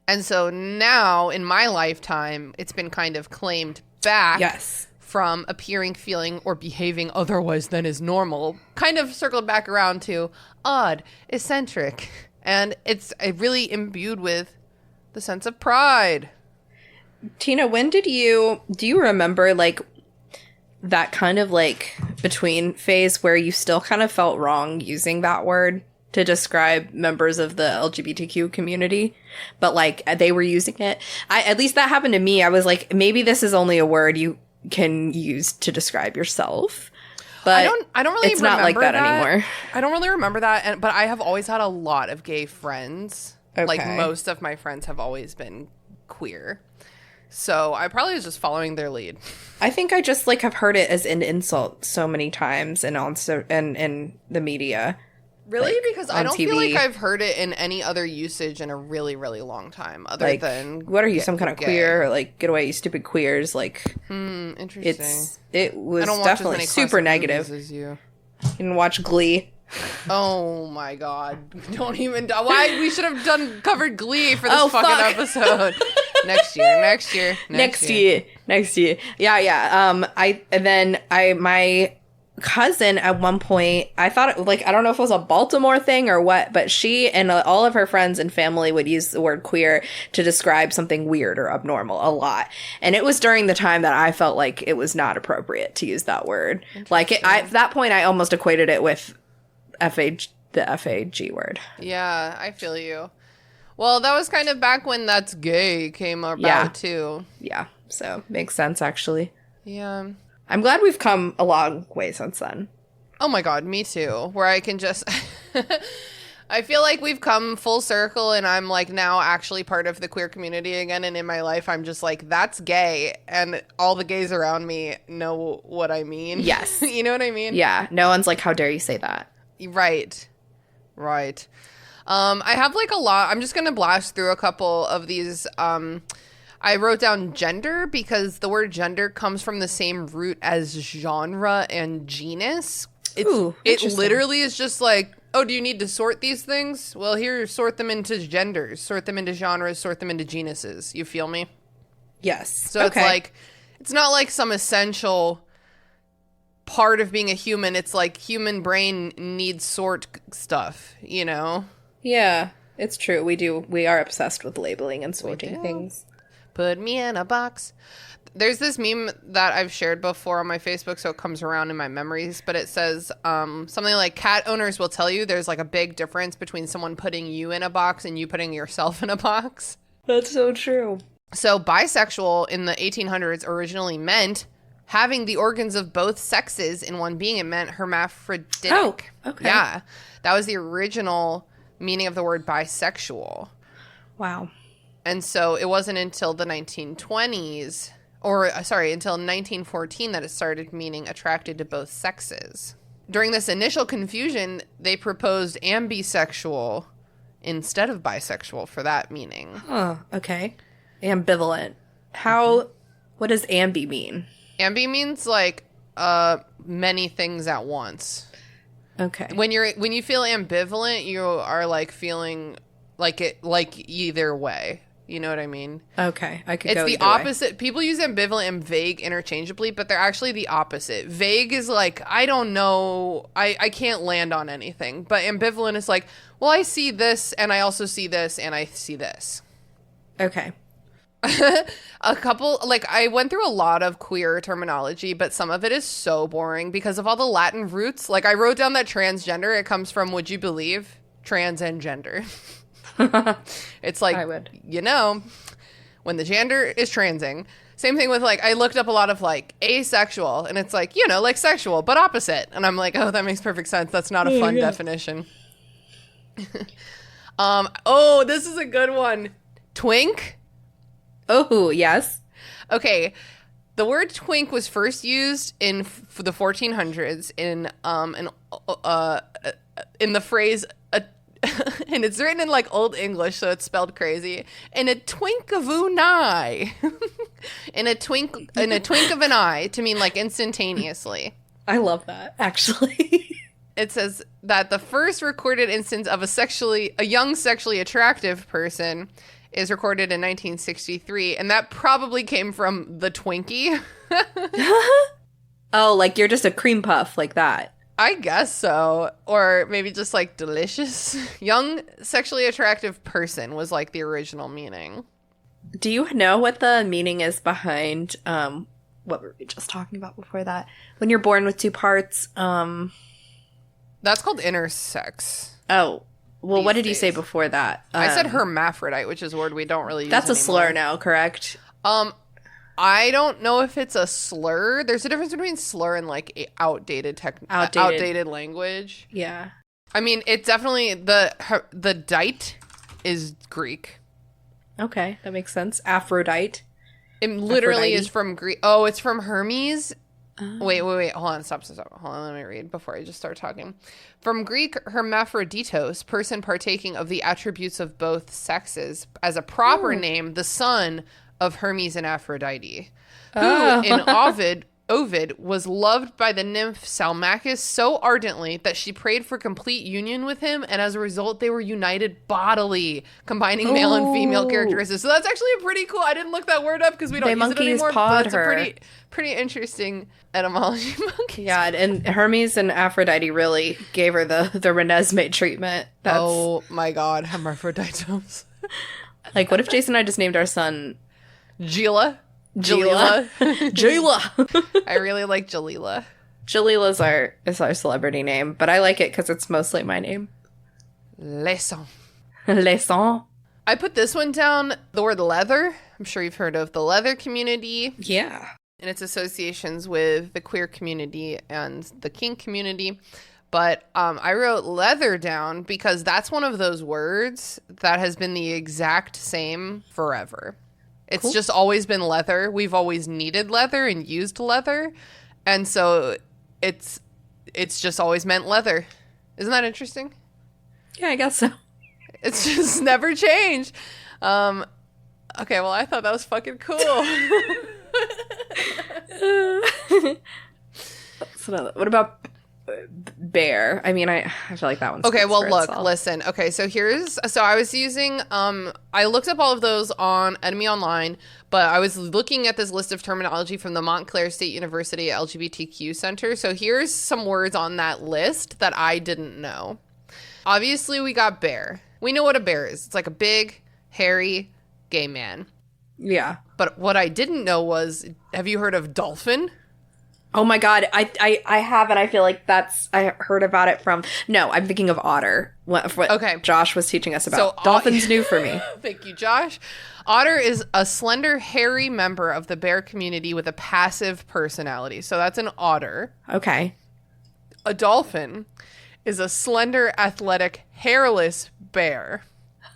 And so now in my lifetime, it's been kind of claimed back from appearing, feeling, or behaving otherwise than is normal, kind of circled back around to odd, eccentric. And it's really imbued with the sense of pride. Tina, do you remember like that kind of like between phase where you still kind of felt wrong using that word to describe members of the LGBTQ community, but like they were using it? At least that happened to me. I was like, maybe this is only a word you can use to describe yourself. But I don't really it's remember not like that anymore. I don't really remember that, but I have always had a lot of gay friends. Okay. Like most of my friends have always been queer. So I probably was just following their lead. I think I just like have heard it as an insult so many times and in the media. Really? Like, because I don't TV. feel like I've heard it in any other usage in a really, really long time other Like, than what are you, some kind of gay. queer? Or like, get away, you stupid queers. Like, interesting. It was I don't watch as definitely many super classic negative. movies as you. You didn't watch Glee. Oh my god. Don't even why we should have covered Glee for this fucking fuck. episode. Next year. Yeah. My cousin at one point, I thought it, like, I don't know if it was a Baltimore thing or what, but she and all of her friends and family would use the word queer to describe something weird or abnormal a lot. And it was during the time that I felt like it was not appropriate to use that word. Like at that point I almost equated it with the FAG word. Yeah, I feel you. Well, that was kind of back when That's Gay came about too. Yeah. So makes sense actually. Yeah. I'm glad we've come a long way since then. Oh my god, me too. Where I can just I feel like we've come full circle and I'm like now actually part of the queer community again, and in my life I'm just like, that's gay, and all the gays around me know what I mean. Yes. You know what I mean? Yeah. No one's like, how dare you say that? Right. I have like a lot. I'm just going to blast through a couple of these. I wrote down gender because the word gender comes from the same root as genre and genus. It literally is just like, oh, do you need to sort these things? Well, here, sort them into genders, sort them into genres, sort them into genuses. You feel me? Yes. So it's like, it's not like some essential part of being a human. It's like human brain needs sort stuff, you know? Yeah, it's true. We are obsessed with labeling and sorting things. Put me in a box. There's this meme that I've shared before on my Facebook, so it comes around in my memories, but it says something like, cat owners will tell you there's like a big difference between someone putting you in a box and you putting yourself in a box. That's so true. So bisexual in the 1800s originally meant having the organs of both sexes in one being. It meant hermaphroditic. Oh, okay. Yeah. That was the original meaning of the word bisexual. Wow. And so it wasn't until the 1920s, until 1914 that it started meaning attracted to both sexes. During this initial confusion, they proposed ambisexual instead of bisexual for that meaning. Oh, okay. Ambivalent. What does ambi mean? Ambi means like many things at once. Okay. When you feel ambivalent, you are like feeling like it, like either way. You know what I mean? Okay. I could It's go the either way. opposite. People use ambivalent and vague interchangeably, but they're actually the opposite. Vague is like, I don't know. I can't land on anything. But ambivalent is like, well, I see this and I also see this and I see this. Okay. A couple, like, I went through a lot of queer terminology, but some of it is so boring because of all the Latin roots. Like, I wrote down that transgender, it comes from, would you believe, trans and gender. It's like, I would. You know, when the gender is transing. Same thing with, like, I looked up a lot of, like, asexual, and it's like, you know, like sexual, but opposite. And I'm like, oh, that makes perfect sense. That's not a fun definition. This is a good one. Twink. Oh, yes. Okay, the word twink was first used in the 1400s in the phrase, and it's written in like Old English, so it's spelled crazy. In a twink of an eye, in a twink of an eye, to mean like instantaneously. I love that, actually. It says that the first recorded instance of a young sexually attractive person is recorded in 1963, and that probably came from the Twinkie. Oh, like you're just a cream puff like that. I guess so. Or maybe just like delicious. Young sexually attractive person was like the original meaning. Do you know what the meaning is behind what were we just talking about before that? When you're born with two parts, That's called intersex. Oh, well, what did you days. say before that? I said hermaphrodite, which is a word we don't really use That's a anymore. slur now, correct? I don't know if it's a slur. There's a difference between slur and like outdated language. Yeah. I mean, it's definitely the dite is Greek. Okay, that makes sense. Aphrodite. It literally Aphrodite. is from Greek. Oh, it's from Hermes. Wait. Hold on. Stop. Hold on. Let me read before I just start talking. From Greek, hermaphroditos, person partaking of the attributes of both sexes. As a proper name, the son of Hermes and Aphrodite, who in Ovid was loved by the nymph Salmachus so ardently that she prayed for complete union with him, and as a result, they were united bodily, combining male and female characteristics. So that's actually a pretty cool. I didn't look that word up because we don't use it anymore. But it's a pretty interesting etymology. Monkeys. Yeah, and Hermes and Aphrodite really gave her the Renesmee treatment. Oh my God, hermaphroditos. Like, what if Jason and I just named our son Jalila? Jalila. I really like Jalila. Jalila's is our celebrity name, but I like it because it's mostly my name. Leçon. Leçon. I put this one down, the word leather. I'm sure you've heard of the leather community Yeah. and its associations with the queer community and the kink community. But I wrote leather down because that's one of those words that has been the exact same forever. It's just always been leather. We've always needed leather and used leather. And so it's just always meant leather. Isn't that interesting? Yeah, I guess so. It's just never changed. Okay, well, I thought that was fucking cool. What about bear? I mean, I feel like that one's Okay, well, for look, itself. listen. Okay, so I was using, I looked up all of those on Enemy Online, but I was looking at this list of terminology from the Montclair State University LGBTQ Center. So here's some words on that list that I didn't know. Obviously, we got bear. We know what a bear is. It's like a big, hairy, gay man. Yeah. But what I didn't know was, have you heard of dolphin? Oh my God, I have, and I feel like I heard about it from. No, I'm thinking of otter. What Okay. Josh was teaching us about. So, Dolphin's new for me. Thank you, Josh. Otter is a slender, hairy member of the bear community with a passive personality. So that's an otter. Okay. A dolphin is a slender, athletic, hairless bear.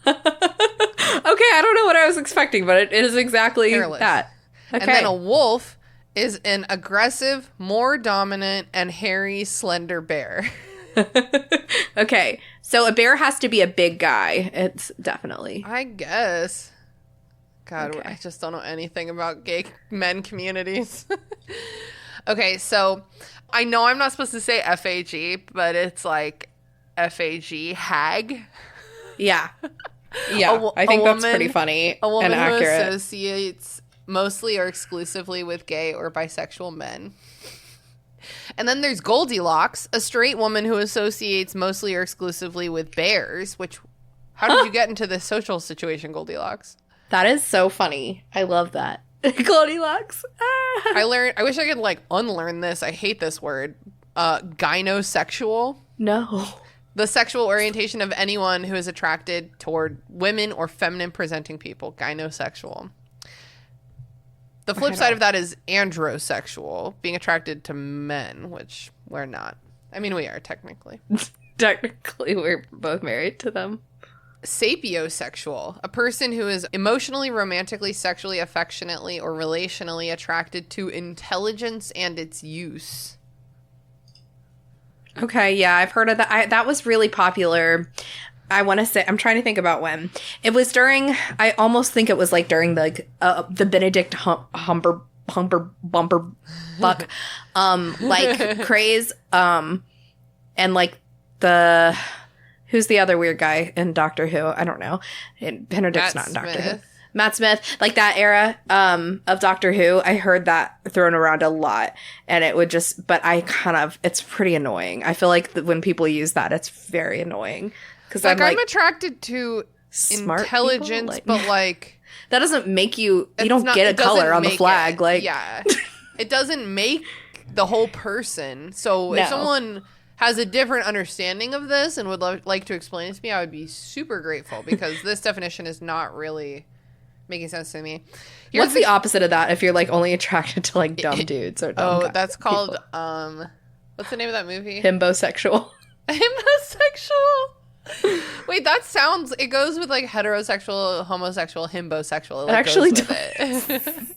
Okay, I don't know what I was expecting, but it is exactly Hairless. that. Okay. And then a wolf is an aggressive, more dominant, and hairy, slender bear. Okay, so a bear has to be a big guy. It's definitely. I guess. God, Okay. I just don't know anything about gay men communities. Okay, so I know I'm not supposed to say FAG, but it's like FAG, hag. Yeah. Yeah, I think that's pretty funny A woman and accurate. who associates mostly or exclusively with gay or bisexual men. And then there's Goldilocks, a straight woman who associates mostly or exclusively with bears, which, how did you get into this social situation, Goldilocks? That is so funny. I love that. Goldilocks. Ah. I wish I could like unlearn this. I hate this word. Gynosexual. No. The sexual orientation of anyone who is attracted toward women or feminine presenting people. Gynosexual. The flip side of that is androsexual, being attracted to men, which we're not. I mean, we are technically. Technically, we're both married to them. Sapiosexual, a person who is emotionally, romantically, sexually, affectionately, or relationally attracted to intelligence and its use. Okay, yeah, I've heard of that. That was really popular. I want to say, I'm trying to think about when. It was during, I almost think it was like during the Benedict Humber Bumper Buck like craze. And like who's the other weird guy in Doctor Who? I don't know. Benedict's not in Doctor Who. Matt Smith, like that era of Doctor Who, I heard that thrown around a lot, and it would just, but it's pretty annoying. I feel like when people use that, it's very annoying. Because I'm attracted to smart intelligence, people, but like that doesn't make you It's don't not- get a it doesn't color on the make flag. it. Like, yeah, it doesn't make the whole person. So No. if someone has a different understanding of this and would like to explain it to me, I would be super grateful, because this definition is not really making sense to me. what's the opposite of that if you're like only attracted to like dumb dudes or dumb that's called people? What's the name of that movie? Himbosexual. Himbosexual. Wait, that sounds, it goes with like heterosexual, homosexual, himbosexual. It actually goes with it.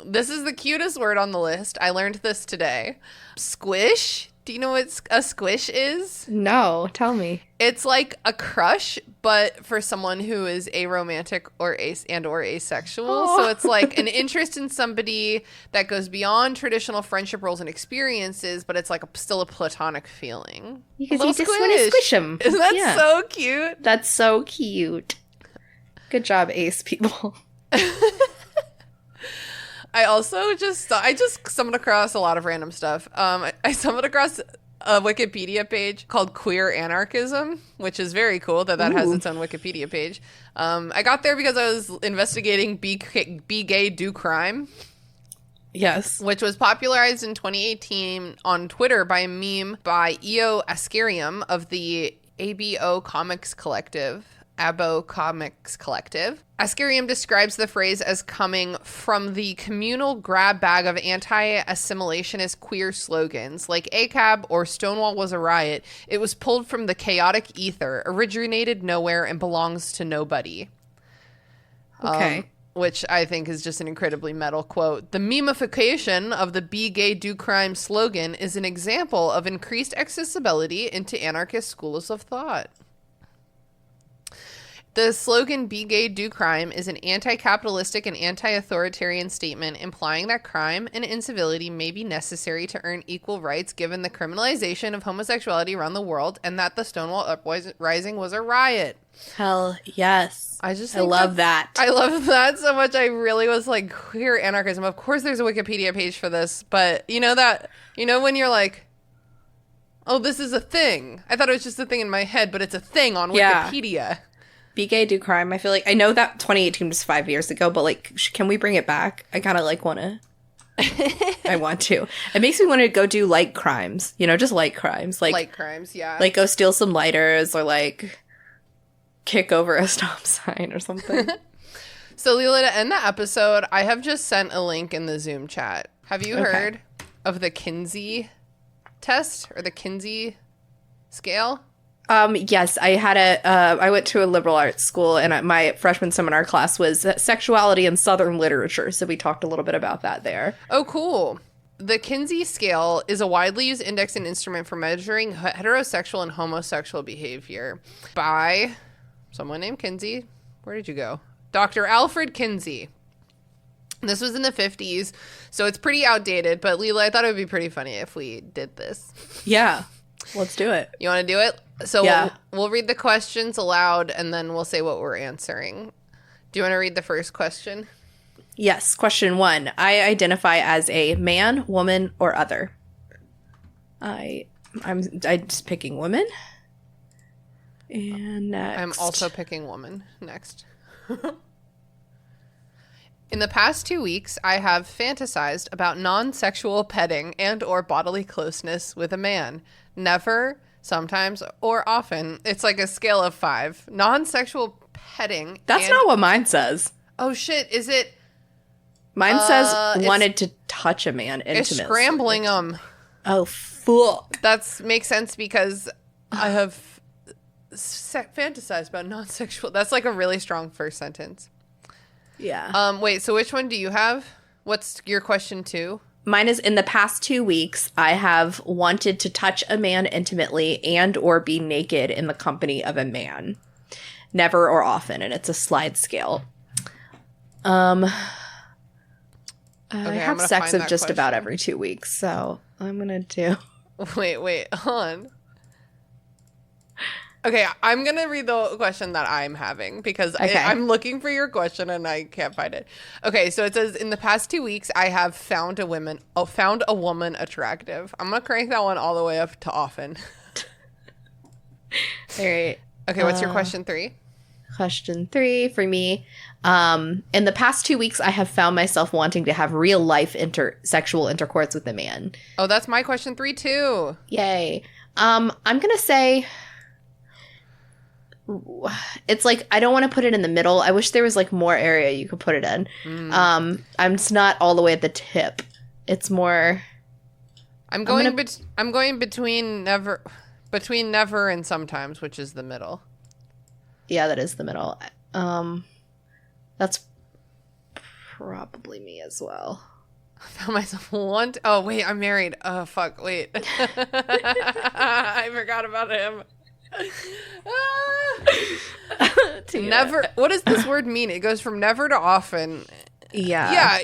This is the cutest word on the list. I learned this today. Squish. Do you know what a squish is? No, tell me. It's like a crush, but for someone who is aromantic or asexual. So it's like an interest in somebody that goes beyond traditional friendship roles and experiences, but it's like still a platonic feeling. Because you just want to squish them. Isn't that so cute? That's so cute. Good job, ace people. I just stumbled across a lot of random stuff. I stumbled across a Wikipedia page called Queer Anarchism, which is very cool that has its own Wikipedia page. I got there because I was investigating Be Gay, Do Crime. Yes. Which was popularized in 2018 on Twitter by a meme by Eo Ascarium of the ABO Comics Collective. Ascarium describes the phrase as coming from the communal grab bag of anti-assimilationist queer slogans like ACAB or Stonewall was a riot. It was pulled from the chaotic ether, originated nowhere, and belongs to nobody. Okay. Which I think is just an incredibly metal quote. The memification of the Be Gay, Do Crime slogan is an example of increased accessibility into anarchist schools of thought. The slogan Be Gay, Do Crime is an anti-capitalistic and anti-authoritarian statement implying that crime and incivility may be necessary to earn equal rights given the criminalization of homosexuality around the world, and that the Stonewall Uprising was a riot. Hell yes. I love that. I love that so much. I really was like, queer anarchism. Of course there's a Wikipedia page for this, but when you're like, oh, this is a thing. I thought it was just a thing in my head, but it's a thing on Wikipedia. Yeah. Be Gay, Do Crime. I feel like I know that 2018 was 5 years ago, but like, can we bring it back? I kind of like want to. I want to. It makes me want to go do light crimes. Just light crimes, like light crimes. Yeah, like go steal some lighters or like kick over a stop sign or something. So, Leela, to end the episode, I have just sent a link in the Zoom chat. Have you heard of the Kinsey test or the Kinsey scale? Yes, I went to a liberal arts school, and my freshman seminar class was sexuality and Southern literature. So we talked a little bit about that there. Oh, cool. The Kinsey scale is a widely used index and instrument for measuring heterosexual and homosexual behavior by someone named Kinsey. Where did you go? Dr. Alfred Kinsey. This was in the 50s, so it's pretty outdated. But Leela, I thought it would be pretty funny if we did this. Yeah, let's do it. You want to do it? So yeah. we'll read the questions aloud, and then we'll say what we're answering. Do you want to read the first question? Yes. Question 1. I identify as a man, woman, or other. I'm just picking woman. And next. I'm also picking woman. Next. In the past 2 weeks, I have fantasized about non-sexual petting and or bodily closeness with a man. Never, sometimes, or often. It's like a scale of 5. Non-sexual petting. That's not what mine says. Oh, shit. Is it? Mine says wanted to touch a man intimately. It's scrambling them. Oh, fuck. That makes sense because I have fantasized about non-sexual. That's like a really strong first sentence. Yeah. Wait, so which one do you have? What's your question 2? Mine is in the past 2 weeks, I have wanted to touch a man intimately and or be naked in the company of a man. Never or often, and it's a slide scale. I have sex of just about every 2 weeks, so I'm gonna do. Wait, hold on. Okay, I'm going to read the question that I'm having because I'm looking for your question and I can't find it. Okay, so it says, in the past 2 weeks, I have found a woman attractive. I'm going to crank that one all the way up to often. All right. Okay, what's your question 3? Question 3 for me. In the past 2 weeks, I have found myself wanting to have real life sexual intercourse with a man. Oh, that's my question 3 too. Yay. I'm going to say it's like I don't want to put it in the middle. I wish there was like more area you could put it in. It's not all the way at the tip. It's more I'm going between never and sometimes, which is the middle. Yeah, that is the middle. That's probably me as well. I found myself oh wait, I'm married. Oh fuck, wait. I forgot about him. Never. What does this word mean? It goes from never to often. Yeah.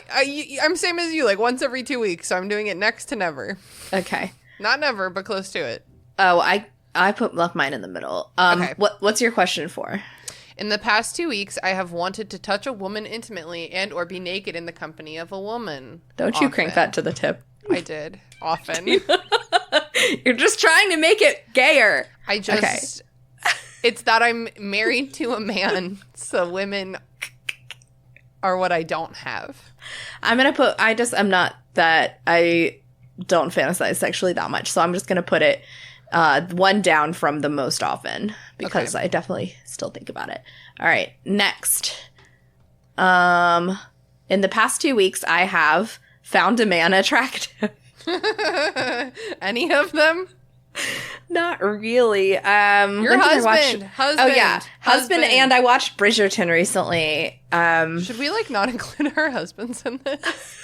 I'm same as you, like once every 2 weeks. So I'm doing it next to never. Okay. Not never, but close to it. Oh, I left mine in the middle. Okay. What's your question for? In the past 2 weeks, I have wanted to touch a woman intimately and or be naked in the company of a woman. Don't you crank that to the tip. I did. Often. You're just trying to make it gayer. It's that I'm married to a man, so women are what I don't have. I don't fantasize sexually that much, so I'm just going to put it one down from the most often because I definitely still think about it. All right, next. In the past 2 weeks, I have found a man attractive. Any of them? Not really. Your husband. Oh yeah, husband. And I watched Bridgerton recently. Should we like not include our husbands in this?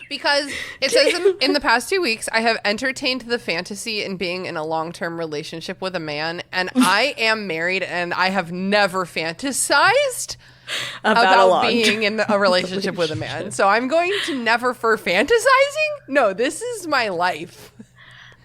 Because it says in the past 2 weeks, I have entertained the fantasy in being in a long-term relationship with a man, and I am married, and I have never fantasized about being in a relationship with a man. So I'm going to never for fantasizing? No, this is my life.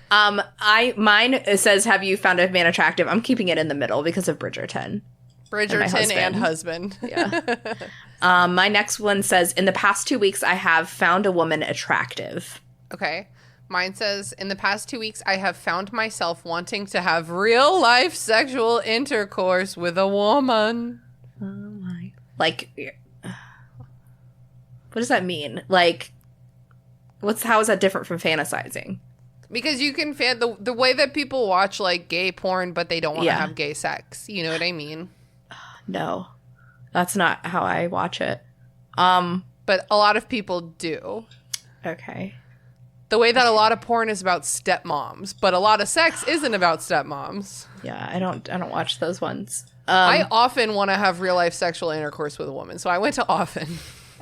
Mine says, have you found a man attractive? I'm keeping it in the middle because of Bridgerton. Bridgerton and husband. Yeah. My next one says, in the past 2 weeks, I have found a woman attractive. Okay. Mine says, in the past 2 weeks, I have found myself wanting to have real life sexual intercourse with a woman. Oh my. Like, what does that mean? Like, how is that different from fantasizing? Because you can the way that people watch like gay porn, but they don't want to have gay sex. You know what I mean? No, that's not how I watch it. But a lot of people do. Okay. The way that a lot of porn is about stepmoms, but a lot of sex isn't about stepmoms. Yeah, I don't watch those ones. I often want to have real life sexual intercourse with a woman, so I went to often.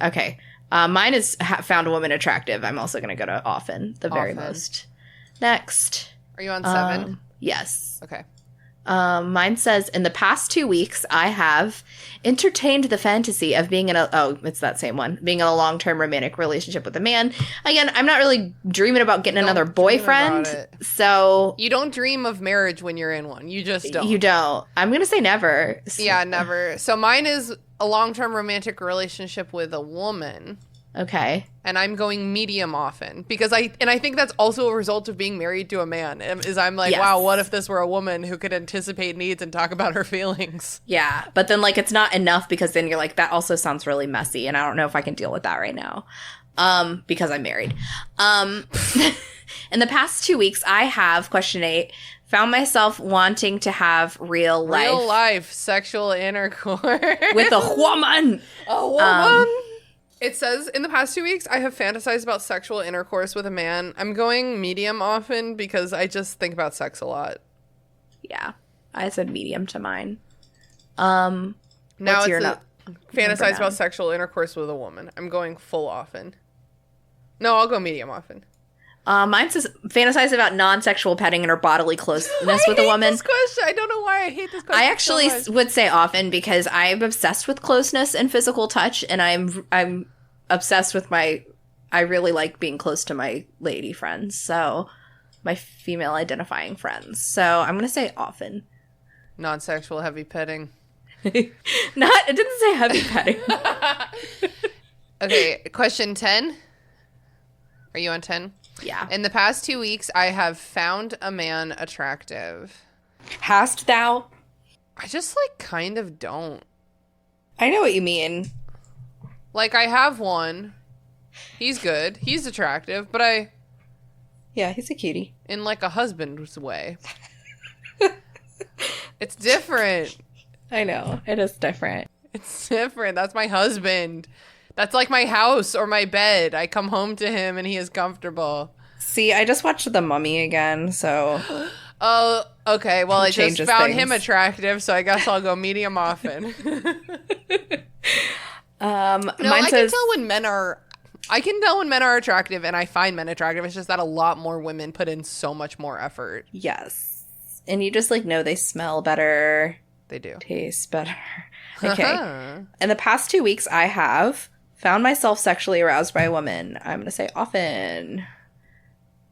Okay. Mine is found a woman attractive. I'm also going to go to often, the very most. Next. Are you on 7? Yes. Okay. Mine says, in the past 2 weeks, I have entertained the fantasy of being it's that same one, being in a long-term romantic relationship with a man. Again, I'm not really dreaming about getting another boyfriend. So you don't dream of marriage when you're in one. You just don't. You don't. I'm going to say never. Yeah, never. So mine is a long-term romantic relationship with a woman. Okay. And I'm going medium often because I think that's also a result of being married to a man. Is I'm like, wow, what if this were a woman who could anticipate needs and talk about her feelings? Yeah, but then like it's not enough because then you're like, that also sounds really messy, and I don't know if I can deal with that right now, because I'm married. In the past 2 weeks, I have question 8. Found myself wanting to have real life sexual intercourse with a woman. A woman. It says, in the past 2 weeks, I have fantasized about sexual intercourse with a man. I'm going medium often because I just think about sex a lot. Yeah. I said medium to mine. Now it's fantasize about sexual intercourse with a woman. I'm going full often. No, I'll go medium often. Mine says fantasize about non-sexual petting and or bodily closeness with a woman. I hate this question. I don't know why I hate this question. I actually would say often because I'm obsessed with closeness and physical touch, and I'm obsessed with I really like being close to my lady friends, so my female identifying friends. So I'm gonna say often. Non-sexual heavy petting. It didn't say heavy petting. Okay, question 10. Are you on 10? Yeah. In the past 2 weeks, I have found a man attractive. Hast thou? I just, like, kind of don't. I know what you mean. Like, I have one. He's good. He's attractive, but Yeah, he's a cutie. in, like, a husband's way. It's different. I know. It is different. It's different. That's my husband. That's like my house or my bed. I come home to him and he is comfortable. See, I just watched The Mummy again, so... Oh, okay. Well, I just found him things. attractive, so I guess I'll go medium often. Mine I can says... tell when men are... I can tell when men are attractive, and I find men attractive. It's just that a lot more women put in so much more effort. Yes. And you just, like, know they smell better. They do. Taste better. Okay. In the past 2 weeks, I have found myself sexually aroused by a woman. I'm going to say often.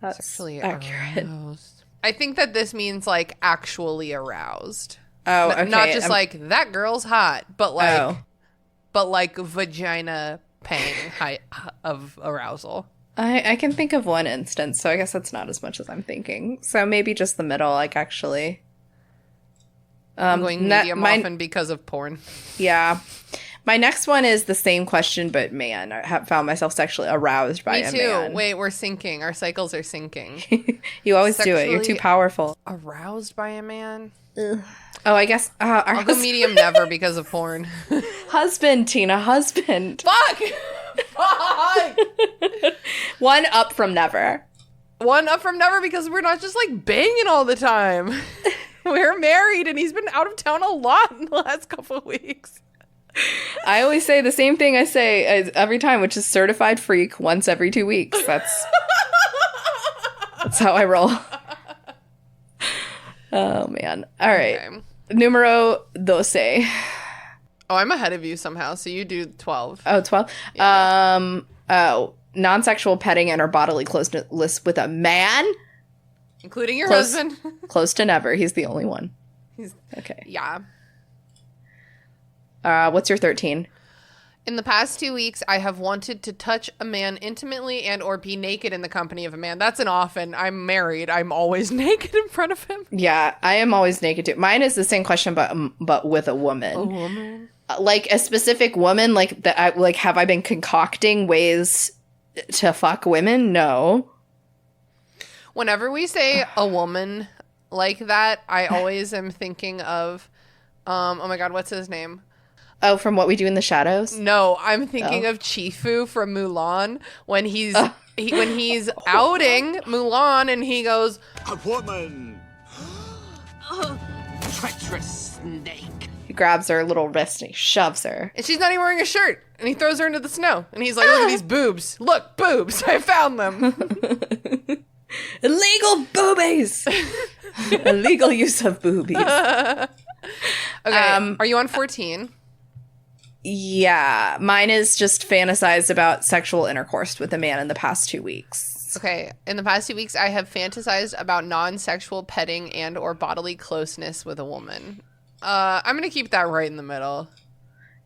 That's Sexually accurate. aroused. I think that this means, like, actually aroused. Oh, okay. Not just like, that girl's hot, but like, vagina pang height of arousal. I can think of one instance, so I guess that's not as much as I'm thinking. So maybe just the middle, like, actually. I'm going medium often because of porn. Yeah. My next one is the same question, but man, I have found myself sexually aroused by a Me too. man. Wait, we're syncing. Our cycles are syncing. You always do it. You're too powerful. Aroused by a man? Ugh. Oh, I guess I'll go medium never because of porn. Husband, Tina, husband. Fuck! Fuck! One up from never. One up from never because we're not just like banging all the time. We're married and he's been out of town a lot in the last couple of weeks. I always say the same thing I say every time, which is certified freak once every 2 weeks. That's how I roll. Oh, man. All right. Okay. Numero 12. Oh, I'm ahead of you somehow, so you do 12. Oh, 12? Yeah. Non-sexual petting and or bodily closeness with a man? Including your husband? Close to never. He's the only one. Okay. Yeah. What's your 13? In the past 2 weeks, I have wanted to touch a man intimately and or be naked in the company of a man. That's an often. I'm married. I'm always naked in front of him. Yeah, I am always naked too. Mine is the same question, but with a woman. A woman? Like a specific woman, like that. Have I been concocting ways to fuck women? No. Whenever we say a woman like that, I always am thinking of, oh my God, what's his name? Oh, from What We Do in the Shadows? No, I'm thinking of Chifu from Mulan when he's outing Mulan and he goes, "A woman, treacherous snake." He grabs her little wrist and he shoves her. and she's not even wearing a shirt, and he throws her into the snow, and he's like, "Look at these boobs! Look, boobs! I found them." Illegal boobies. Illegal use of boobies. Okay, are you on 14? Yeah, mine is just fantasized about sexual intercourse with a man in the past 2 weeks. Okay, in the past 2 weeks, I have fantasized about non-sexual petting and or bodily closeness with a woman. I'm gonna keep that right in the middle.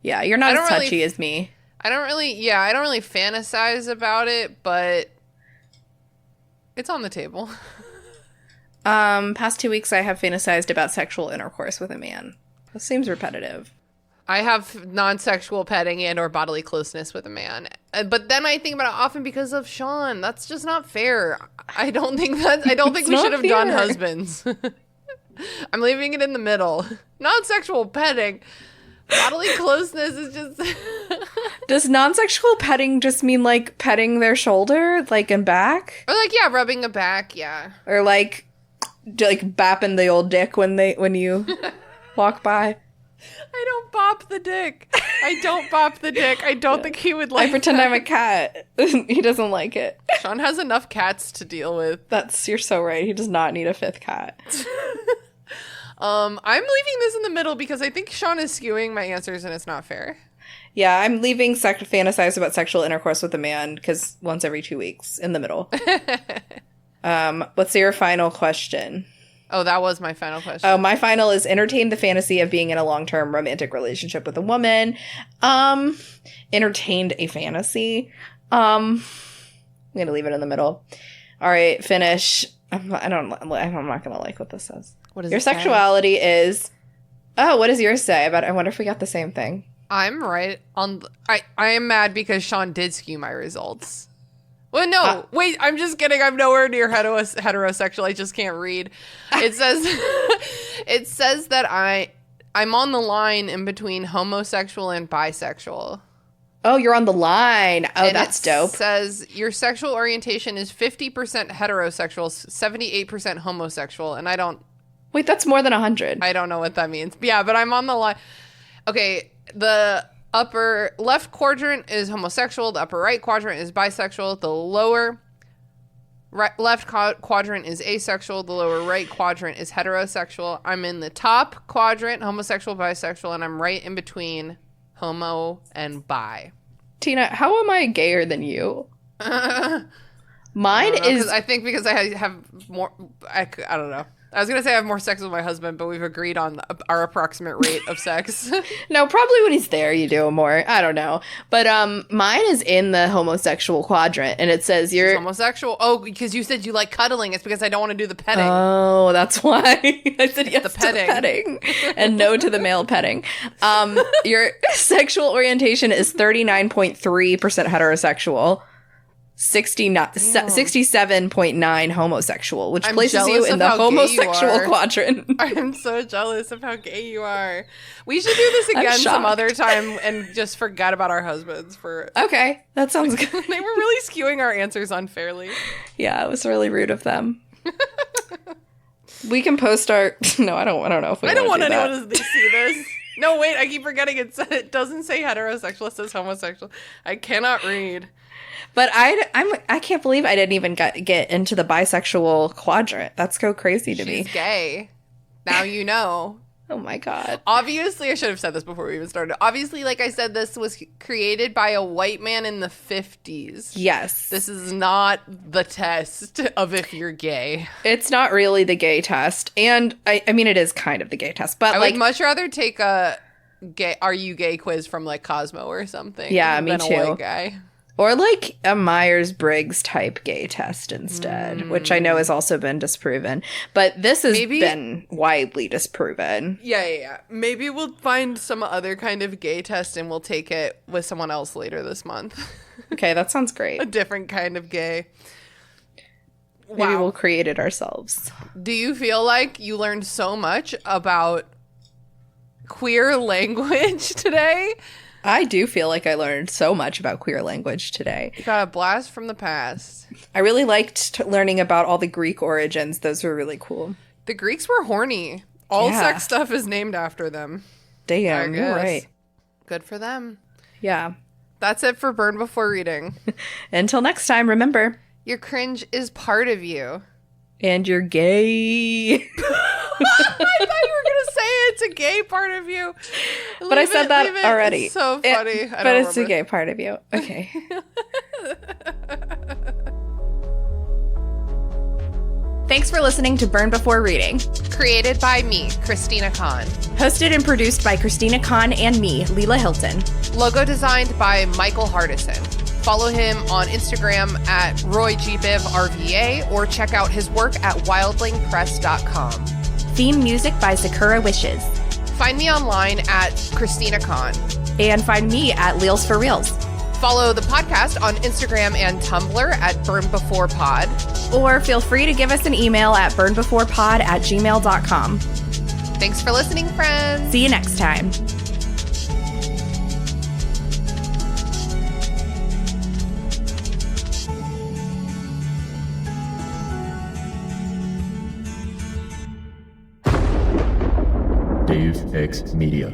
Yeah, you're not as touchy as me. I don't really fantasize about it, but it's on the table. Past 2 weeks, I have fantasized about sexual intercourse with a man. That seems repetitive. I have non-sexual petting and or bodily closeness with a man. But then I think about it often because of Sean. That's just not fair. I don't think we should have done husbands. I'm leaving it in the middle. Non-sexual petting. Bodily closeness is just... Does non-sexual petting just mean like petting their shoulder, like and back? Or like, yeah, rubbing a back, yeah. Or like bapping the old dick when you walk by? I don't bop the dick. I don't think he would like I pretend that. I'm a cat. He doesn't like it. Sean has enough cats to deal with. You're so right. He does not need a fifth cat. I'm leaving this in the middle because I think Sean is skewing my answers and it's not fair. Yeah, I'm leaving fantasize about sexual intercourse with a man because once every 2 weeks in the middle. What's your final question? Oh, that was my final question. Oh, my final is entertain the fantasy of being in a long-term romantic relationship with a woman. Entertained a fantasy. I'm going to leave it in the middle. All right, finish. I'm not going to like what this says. What is Your it say? sexuality is Oh, what does yours say? I wonder if we got the same thing. I'm right on. I am mad because Sean did skew my results. Well, no, wait. I'm just kidding. I'm nowhere near heterosexual. I just can't read. It says it says that I'm on the line in between homosexual and bisexual. Oh, you're on the line. Oh, And that's it dope. says your sexual orientation is 50% heterosexual, 78% homosexual, and I don't. Wait, that's more than 100. I don't know what that means. Yeah, but I'm on the line. Okay, the upper left quadrant is homosexual. The upper right quadrant is bisexual. The lower left quadrant is asexual. The lower right quadrant is heterosexual. I'm in the top quadrant, homosexual, bisexual, and I'm right in between homo and bi. Tina, how am I gayer than you? Mine is... I think because I have more... I don't know. I was going to say I have more sex with my husband, but we've agreed on our approximate rate of sex. No, probably when he's there you do more. I don't know. But mine is in the homosexual quadrant, and it says you're... homosexual? Oh, because you said you like cuddling. It's because I don't want to do the petting. Oh, that's why. I said yes the to the petting. and no to the male petting. Your sexual orientation is 39.3% heterosexual. 67.9 homosexual, which places you in the homosexual quadrant. I'm so jealous of how gay you are. We should do this again some other time and just forget about our husbands for... Okay, that sounds good. They were really skewing our answers unfairly. Yeah, it was really rude of them. We can post our... No, I don't know if we I don't want that. anyone to see this. No, wait, I keep forgetting it doesn't say heterosexual, it says homosexual. I cannot read. But I can't believe I didn't even get into the bisexual quadrant. That's so crazy to me. She's gay. Now you know. Oh my God. Obviously, I should have said this before we even started. Obviously, like I said, this was created by a white man in the 50s. Yes. This is not the test of if you're gay. It's not really the gay test. And I mean, it is kind of the gay test. But I would much rather take a gay, are you gay quiz from like Cosmo or something. Yeah, me than too. A white guy. Or like a Myers-Briggs type gay test instead, which I know has also been disproven. But this has been widely disproven. Yeah. Maybe we'll find some other kind of gay test and we'll take it with someone else later this month. Okay, that sounds great. A different kind of gay. Maybe we'll create it ourselves. Do you feel like you learned so much about queer language today? I do feel like I learned so much about queer language today. You got a blast from the past. I really liked learning about all the Greek origins. Those were really cool. The Greeks were horny. All sex stuff is named after them. Damn, you're right. Good for them. Yeah. That's it for Burn Before Reading. Until next time, remember... Your cringe is part of you. And you're gay. I thought you were going to say it's a gay part of you. But I said that already. It's so funny. But it's a gay part of you. Okay. Thanks for listening to Burn Before Reading. Created by me, Christina Kahn. Hosted and produced by Christina Kahn and me, Leela Hilton. Logo designed by Michael Hardison. Follow him on Instagram at RoyGBivRVA or check out his work at wildlingpress.com. Theme music by Sakura Wishes. Find me online at Christina Kahn. And find me at Leels for Reels. Follow the podcast on Instagram and Tumblr at BurnBeforePod. Or feel free to give us an email at burnbeforepod@gmail.com. Thanks for listening, friends. See you next time. Deus Ex Media.